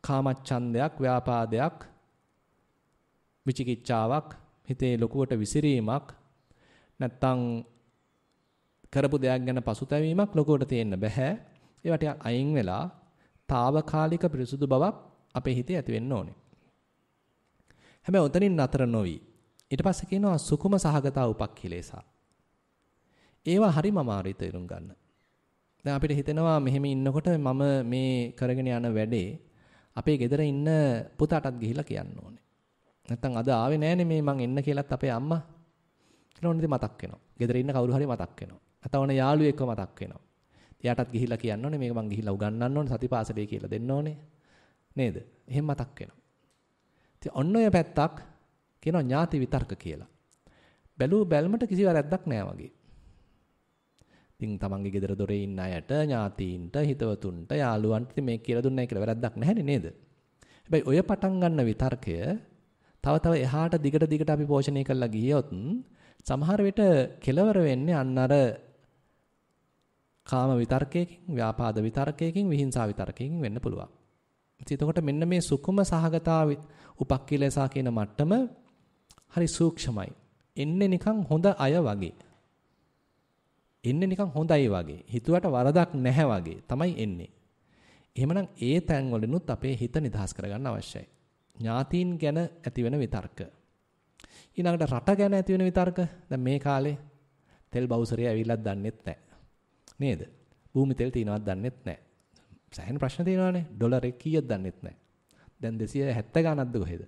කාමච්ඡන්දයක්, ව්‍යාපාදයක්, විචිකිච්ඡාවක්, හිතේ ලොකුවට විසිරීමක්, නැත්තම් කරපු දෙයක් ගැන පසුතැවීමක් ලොකුවට තියෙන්න බෑ. ඒවා ටික අයින් වෙලා తాවකාලික පිරිසුදු බවක් අපේ හිතේ ඇති වෙන්න ඕනේ. හැබැයි උතනින් නතර නොවි. ඊට පස්සේ කියනවා සුකුම සහගත උපක්ඛිලේසා. ඒවා හරිම අමාරුයි තේරුම් ගන්න. දැන් අපිට හිතෙනවා මෙහෙම ඉන්නකොට මම මේ කරගෙන යන වැඩේ අපේ ගෙදර ඉන්න පුතාටත් ගිහිල්ලා කියන්න ඕනේ. නැත්තම් අද ආවේ නෑනේ මේ මං එන්න කියලාත් අපේ අම්මා කියලා ඕනේ මතක් වෙනවා. ගෙදර ඉන්න කවුරු හරි මතක් වෙනවා. නැත්නම් ඕනේ යාළුවෙක්ව මතක් වෙනවා. එයාටත් ගිහිල්ලා කියන්න ඕනේ මේක මං ගිහිල්ලා උගන්වන්න ඕනේ සතිපාසලේ කියලා දෙන්න ඕනේ. නේද? එහෙම මතක් වෙනවා. ඉතින් ඔන්න ඔය පැත්තක් කියනවා ඥාති විතර්ක කියලා. බැලුව බැලමට කිසි වැරැද්දක් නෑ වගේ. ඉතින් තමන්ගේ ගෙදර දොරේ ඉන්න අයට, ඥාතීන්ට, හිතවතුන්ට, යාළුවන්ට ඉතින් මේක කියලා දුන්නයි කියලා වැරද්දක් නැහැනේ නේද? හැබැයි ඔය පටන් ගන්න විතර්කය තව එහාට දිගට අපි පෝෂණය කරලා ගියොත් සමහර විට කෙලවර වෙන්නේ අන්න අර කාම විතර්කයකින්, ව්‍යාපාද විතර්කයකින්, විහිංසා විතර්කයකින් වෙන්න පුළුවන්. ඉතින් එතකොට මෙන්න මේ සුකුම සහගතා උපක්ඛිලේසා කියන මට්ටම හරි සූක්ෂමයි. එන්නේ නිකන් හොඳ අය වගේ. එන්නේ නිකන් හොඳයි වගේ. හිතුවට වරදක් නැහැ වගේ තමයි එන්නේ. එහෙමනම් ඒ තැන් වලිනුත් අපේ හිත නිදහස් කරගන්න අවශ්‍යයි. ඥාතීන් ගැන ඇතිවෙන විතර්ක. ඊළඟට රට ගැන ඇතිවෙන විතර්ක. දැන් මේ කාලේ තෙල් බවුසරේ ඇවිල්ලත් දන්නෙත් නැහැ. නේද? භූමි තෙල් තියනවත් දන්නෙත් නැහැ. සෑහෙන ප්‍රශ්න තියෙනවානේ. ඩොලර් එක කීයද දන්නෙත් නැහැ. දැන් 270 ගානක්ද කොහෙද?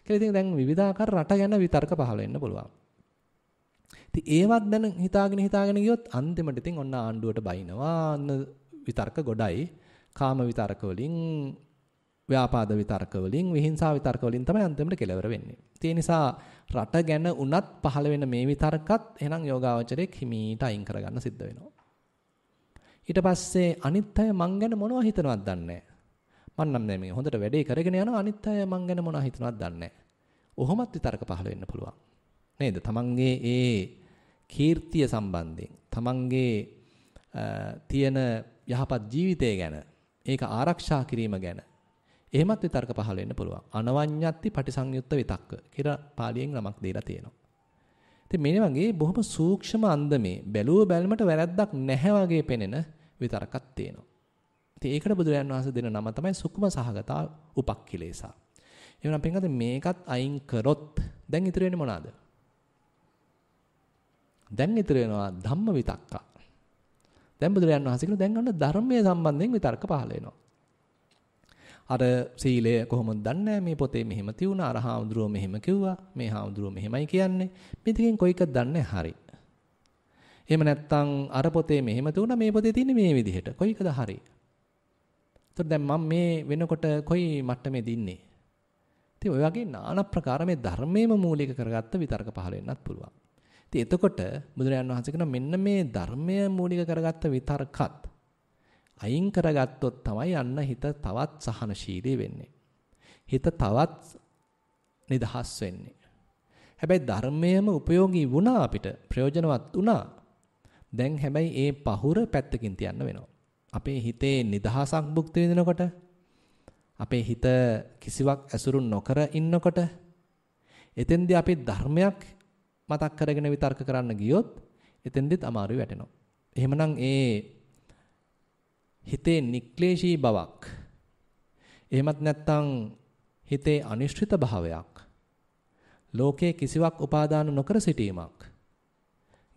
කියලා ඉතින් දැන් විවිධාකාර රට ගැන විතර්ක පහළ වෙන්න පුළුවන්. ඉතින් ඒවත් දැන් හිතාගෙන ගියොත් අන්තිමට ඉතින් ඔන්න ආණ්ඩුවට බයිනවා. අන්න විතර්ක ගොඩයි. කාම විතර්ක වලින්, ව්‍යාපාද විතර්ක වලින්, විහිංසා විතර්ක වලින් තමයි අන්තිමට කෙලවර වෙන්නේ. ඒ නිසා රට ගැන උනත් පහළ වෙන මේ විතර්කත් එහෙනම් යෝගාවචරයේ හිමීට අයින් කරගන්න සිද්ධ වෙනවා. ඊට පස්සේ අනිත් අය මං ගැන මොනවද හිතනවද දන්නේ නැහැ. මං නම් මේ හොඳට වැඩේ කරගෙන යනවා අනිත් අය මං ගැන මොනවද හිතනවද දන්නේ නැහැ. ඔහොමත් විතර්ක පහළ වෙන්න පුළුවන්. නේද? තමන්ගේ ඒ කීර්තිය සම්බන්ධයෙන්, තමන්ගේ තියෙන යහපත් ජීවිතය ගැන, ඒක ආරක්ෂා කිරීම ගැන එහෙමත් විතර්ක පහළ වෙන්න පුළුවන්. අනවඤ්ඤත්ති පටිසංයුත්ත විතක්ක කියලා පාලියෙන් නමක් දීලා තියෙනවා. ඉතින් මේ වගේ බොහොම සූක්ෂම අන්දමේ බැලුව බැලමට වැරද්දක් නැහැ වගේ පෙනෙන විතරකක් තියෙනවා. ඉතින් ඒකට බුදුරජාන් වහන්සේ දෙන නම තමයි සුකුම සහගත උපක්ඛිලේසා. එහෙනම් පින්වත්නි මේකත් අයින් කරොත් දැන් ඉතුරු වෙන්නේ මොනවාද? දැන් ඉතුරු වෙනවා ධම්ම විතක්ක. දැන් බුදුරජාන් වහන්සේ කියන දැන් අන්න ධර්මයේ සම්බන්ධයෙන් විතර්ක පහළ වෙනවා. අර සීලය කොහොමද දන්නේ මේ පොතේ මෙහෙම තියුණා අර හාමුදුරුවෝ මෙහෙම කිව්වා මේ හාමුදුරුවෝ මෙහෙමයි කියන්නේ මේ දෙකෙන් කොයි එකද දන්නේ හරි එහෙම නැත්නම් අර පොතේ මෙහෙම තියුණා මේ පොතේ තියෙන්නේ මේ විදිහට කොයි එකද හරි එතකොට දැන් මම මේ වෙනකොට කොයි මට්ටමේද ඉන්නේ ඉතින් ඔය වගේ নানা ප්‍රකාර මේ ධර්මයේම මූලික කරගත්ත විතර්ක පහළ වෙන්නත් පුළුවන් ඉතින් එතකොට බුදුරජාණන් වහන්සේ කියන මෙන්න මේ ධර්මය මූලික කරගත්ත විතර්කත් අයින් කරගත්තොත් තමයි අන්න හිත තවත් සහනශීලී වෙන්නේ. හිත තවත් නිදහස් වෙන්නේ. හැබැයි ධර්මයේම ප්‍රයෝගී වුණා අපිට ප්‍රයෝජනවත් වුණා. දැන් හැබැයි ඒ පහුර පැත්තකින් තියන්න වෙනවා. අපේ හිතේ නිදහසක් භුක්ති විඳිනකොට අපේ හිත කිසිවක් ඇසුරු නොකර ඉන්නකොට එතෙන්දී අපි ධර්මයක් මතක් කරගෙන විතර්ක කරන්න ගියොත් එතෙන්දිත් අමාරුයි වැටෙනවා. එහෙමනම් ඒ හිතේ නික්ලේශී බවක් එහෙමත් නැත්නම් හිතේ අනිශ්චිත භාවයක් ලෝකේ කිසිවක් උපාදාන නොකර සිටීමක්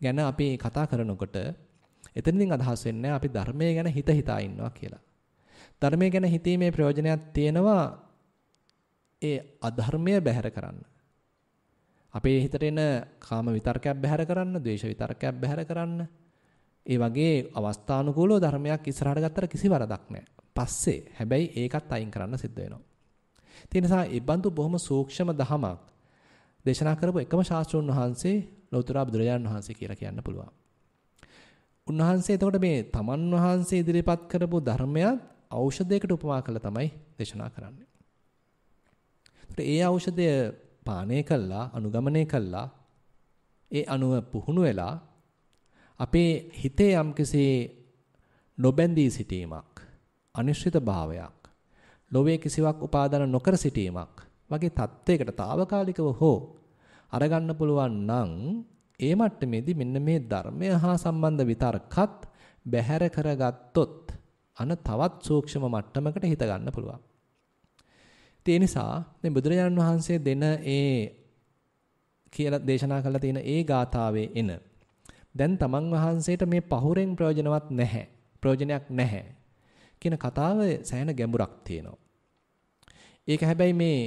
ගැන අපි කතා කරනකොට එතනකින් අදහස් වෙන්නේ අපි ධර්මයේ ගැන හිතා ඉන්නවා කියලා. ධර්මයේ ගැන හිතීමේ ප්‍රයෝජනයක් තියෙනවා ඒ අධර්මය බැහැර කරන්න. අපේ හිතට එන කාම විතර්කයක් බැහැර කරන්න, ද්වේෂ විතර්කයක් බැහැර කරන්න. ඒ වගේ අවස්ථානුකූලව ධර්මයක් ඉස්සරහට ගත්තට කිසි වරදක් නැහැ. පස්සේ හැබැයි ඒකත් අයින් කරන්න සිද්ධ වෙනවා. ඒ නිසා ඒ බඳු බොහොම සූක්ෂම දහමක් දේශනා කරපු එකම ශාස්ත්‍රඥ වහන්සේ ලෞතර බුදුරජාණන් වහන්සේ කියලා කියන්න පුළුවන්. උන්වහන්සේ එතකොට මේ තමන් වහන්සේ ඉදිරිපත් කරපු ධර්මයක් ඖෂධයකට උපමා කරලා තමයි දේශනා කරන්නේ. ඒ ඖෂධය පානය කළා, අනුගමනය කළා, ඒ අනුව පුහුණු වෙලා අපේ හිතේ යම්කිසි නොබැඳී සිටීමක්, අනිශ්චිත භාවයක්, ලෝභයේ කිසිවක් උපාදාන නොකර සිටීමක් වගේ தත්වයකට తాවකාලිකව හෝ අරගන්න පුළුවන් නම් ඒ මට්ටමේදී මෙන්න මේ ධර්මය හා සම්බන්ධ විතරකත් බැහැර කරගත්තොත් අන තවත් සූක්ෂම මට්ටමකට හිත ගන්න පුළුවන්. ඒ නිසා මේ බුදුරජාණන් වහන්සේ දෙන ඒ කියලා දේශනා කරලා තියෙන ඒ ගාථාවේ එන දැන් තමන් වහන්සේට මේ පහුරෙන් ප්‍රයෝජනවත් නැහැ, ප්‍රයෝජනයක් නැහැ කියන කතාවේ සෑහෙන ගැඹුරක් තියෙනවා. ඒක හැබැයි මේ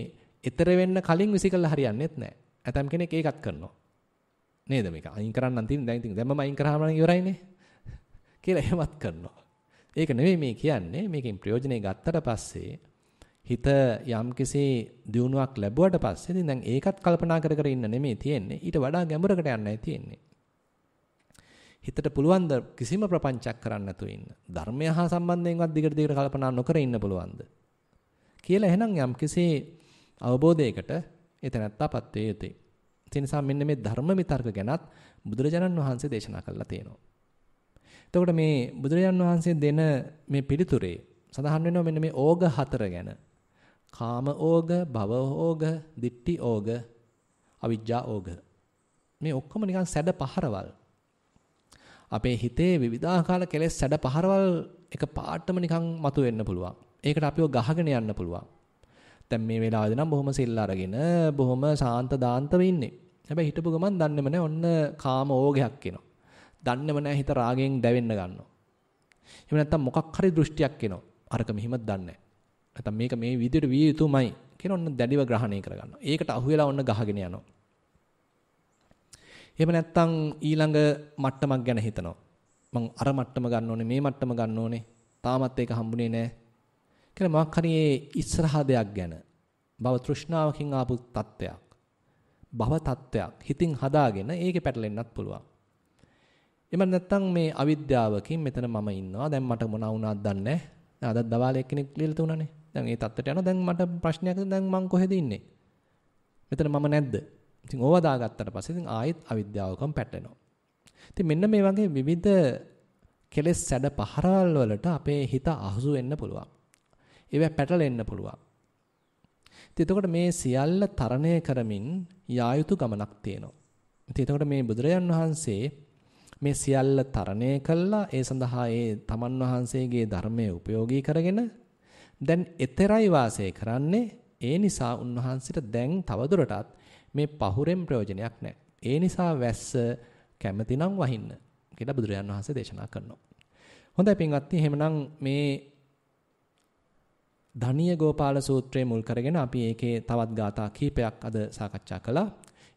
ඊතර වෙන්න කලින් විසිකලා හරියන්නේත් නැහැ. ඇතම් කෙනෙක් ඒකත් කරනවා. නේද මේක අයින් කරන්න තියෙන දැන් ඉතින් දැම්මම අයින් කරාම නම් ඉවරයිනේ කියලා එහෙමත් කරනවා. ඒක නෙවෙයි මේ කියන්නේ. මේකෙන් ප්‍රයෝජනෙ ගත්තට පස්සේ හිත යම්කිසි දියුණුවක් ලැබුවට පස්සේ ඉතින් දැන් ඒකත් කල්පනා කර කර ඉන්න නෙමෙයි තියෙන්නේ. ඊට වඩා ගැඹුරකට යන්නයි තියෙන්නේ. හිතට පුළුවන් ද කිසිම ප්‍රපංචයක් කරන්න නැතුව ඉන්න. ධර්මය හා සම්බන්ධයෙන්වත් දිගට දිගට කල්පනා නොකර ඉන්න පුළුවන්ද කියලා එහෙනම් යම්කිසි අවබෝධයකට එතනත්තාපත් වේ යුතුයි. ඒ නිසා මෙන්න මේ ධර්ම විතර්ක ගැනත් බුදුරජාණන් වහන්සේ දේශනා කළා තියෙනවා. එතකොට මේ බුදුරජාණන් වහන්සේ දෙන මේ පිළිතුරේ සඳහන් වෙනවා මෙන්න මේ ඕග හතර ගැන. කාම ඕග, භව ඕග, දිට්ඨි ඕග, අවිජ්ජා ඕග. මේ ඔක්කොම නිකන් සැඩ පහරවල්. අපේ හිතේ විවිධාකාර කෙලෙස් සැඩ පහරවල් එක පාටම නිකන් මතුවෙන්න පුළුවන්. ඒකට අපිව ගහගෙන යන්න පුළුවන්. දැන් මේ වෙලාවේදී නම් බොහොම සිල් අරගෙන බොහොම සාන්ත දාන්තව ඉන්නේ. හැබැයි හිටපු ගමන් දන්නේම නැහැ ඔන්න කාම ඕගයක් එනවා. දන්නේම නැහැ හිත රාගයෙන් දැවෙන්න ගන්නවා. එහෙම නැත්නම් මොකක් හරි දෘෂ්ටියක් එනවා. අරක මෙහිමත් දන්නේ නැහැ. නැත්නම් මේක මේ විදිහට විය යුතුමයි කියලා ඔන්න දැඩිව ග්‍රහණය කරගන්නවා. ඒකට අහු වෙලා ඔන්න ගහගෙන යනවා. එහෙම නැත්නම් ඊළඟ මට්ටමක් ගැන හිතනවා. මං අර මට්ටම ගන්න ඕනේ මේ මට්ටම ගන්න ඕනේ. තාමත් ඒක හම්බුනේ නැහැ. කියලා මොකක් හරි ඉස්සරහා දෙයක් ගැන භව තෘෂ්ණාවකින් ආපු තත්ත්වයක්. භව තත්ත්වයක් හිතින් හදාගෙන ඒකේ පැටලෙන්නත් පුළුවන්. එහෙම නැත්නම් මේ අවිද්‍යාවකින් මෙතන මම ඉන්නවා. දැන් මට මොනවා වුණාද දන්නේ නැහැ. අද දවාලේ කෙනෙක් ලියලා තුනනේ. දැන් ඒ තත්ත්වයට යනවා. දැන් මට ප්‍රශ්නයක් දැන් මං කොහෙද ඉන්නේ? මෙතන මම නැද්ද? ඉතින් ඕවා දාගත්තට පස්සේ ඉතින් ආයෙත් අවිද්‍යාවකම පැටලෙනවා. ඉතින් මෙන්න මේ වගේ විවිධ කෙලෙස් සැඩ පහරවල් වලට අපේ හිත අහසු වෙන්න පුළුවන්. ඒවා පැටලෙන්න පුළුවන්. ඉතින් එතකොට මේ සියල්ල තරණය කරමින් යා යුතු ගමනක් තියෙනවා. ඉතින් එතකොට මේ බුදුරජාන් වහන්සේ මේ සියල්ල තරණය කළා ඒ සඳහා ඒ තමන් වහන්සේගේ ධර්මයේ ප්‍රයෝගී කරගෙන දැන් එතරයි වාසය කරන්නේ. ඒ නිසා උන්වහන්සේට දැන් තවදුරටත් මේ පහුරෙන් ප්‍රයෝජනයක් නැහැ. ඒ නිසා වැස්ස කැමැතිනම් වහින්න කියලා බුදුරජාන් වහන්සේ දේශනා කරනවා. හොඳයි පින්වත්නි, එහෙමනම් මේ ධානීය ගෝපාල සූත්‍රයේ මුල් කරගෙන අපි ඒකේ තවත් ගාථා කීපයක් අද සාකච්ඡා කළා.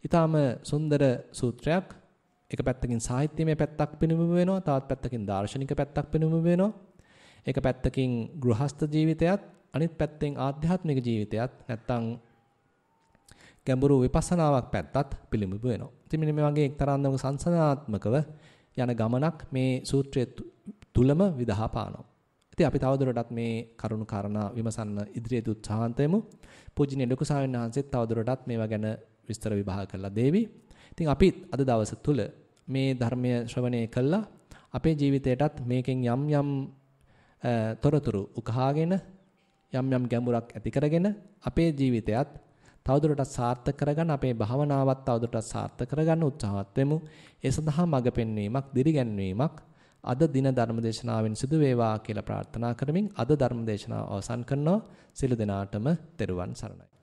ඊටාම සුන්දර සූත්‍රයක්. එක පැත්තකින් සාහිත්‍යමය පැත්තක් පෙනෙමුම වෙනවා, තවත් පැත්තකින් දාර්ශනික පැත්තක් පෙනෙමුම වෙනවා. එක පැත්තකින් ගෘහස්ත ජීවිතයත්, අනිත් පැත්තෙන් ආධ්‍යාත්මික ජීවිතයත් නැත්තම් ගැඹුරු විපස්සනාවක් පැත්තත් පිළිඹු වෙනවා. ඉතින් මෙන්න මේ වගේ එක්තරා අන්දමක සංසනාත්මකව යන ගමනක් මේ සූත්‍රයේ තුලම විදහා පානවා. ඉතින් අපි තවදුරටත් මේ කරුණු කාරණා විමසන්න ඉදිරියට උත්සාහන්ත වෙමු. පූජනීය ලොකු ස්වාමීන් වහන්සේත් තවදුරටත් මේවා ගැන විස්තර විභාග කරලා දෙවි. ඉතින් අපි අද දවස තුල මේ ධර්මය ශ්‍රවණය කළා අපේ ජීවිතයටත් මේකෙන් යම් යම් තොරතුරු උකහාගෙන යම් යම් ගැඹුරක් ඇති කරගෙන අපේ ජීවිතයත් තවදුරටත් සාර්ථක කරගන්න, අපේ භාවනාවත් තවදුරටත් සාර්ථක කරගන්න උත්සාහවත් වෙමු. ඒ සඳහා මඟ පෙන්වීමක්, දිරිගැන්වීමක් අද දින ධර්මදේශනාවෙන් සිදු වේවා කියලා ප්‍රාර්ථනා කරමින් අද ධර්මදේශනාව අවසන් කරනවා. සියලු දෙනාටම තෙරුවන් සරණයි.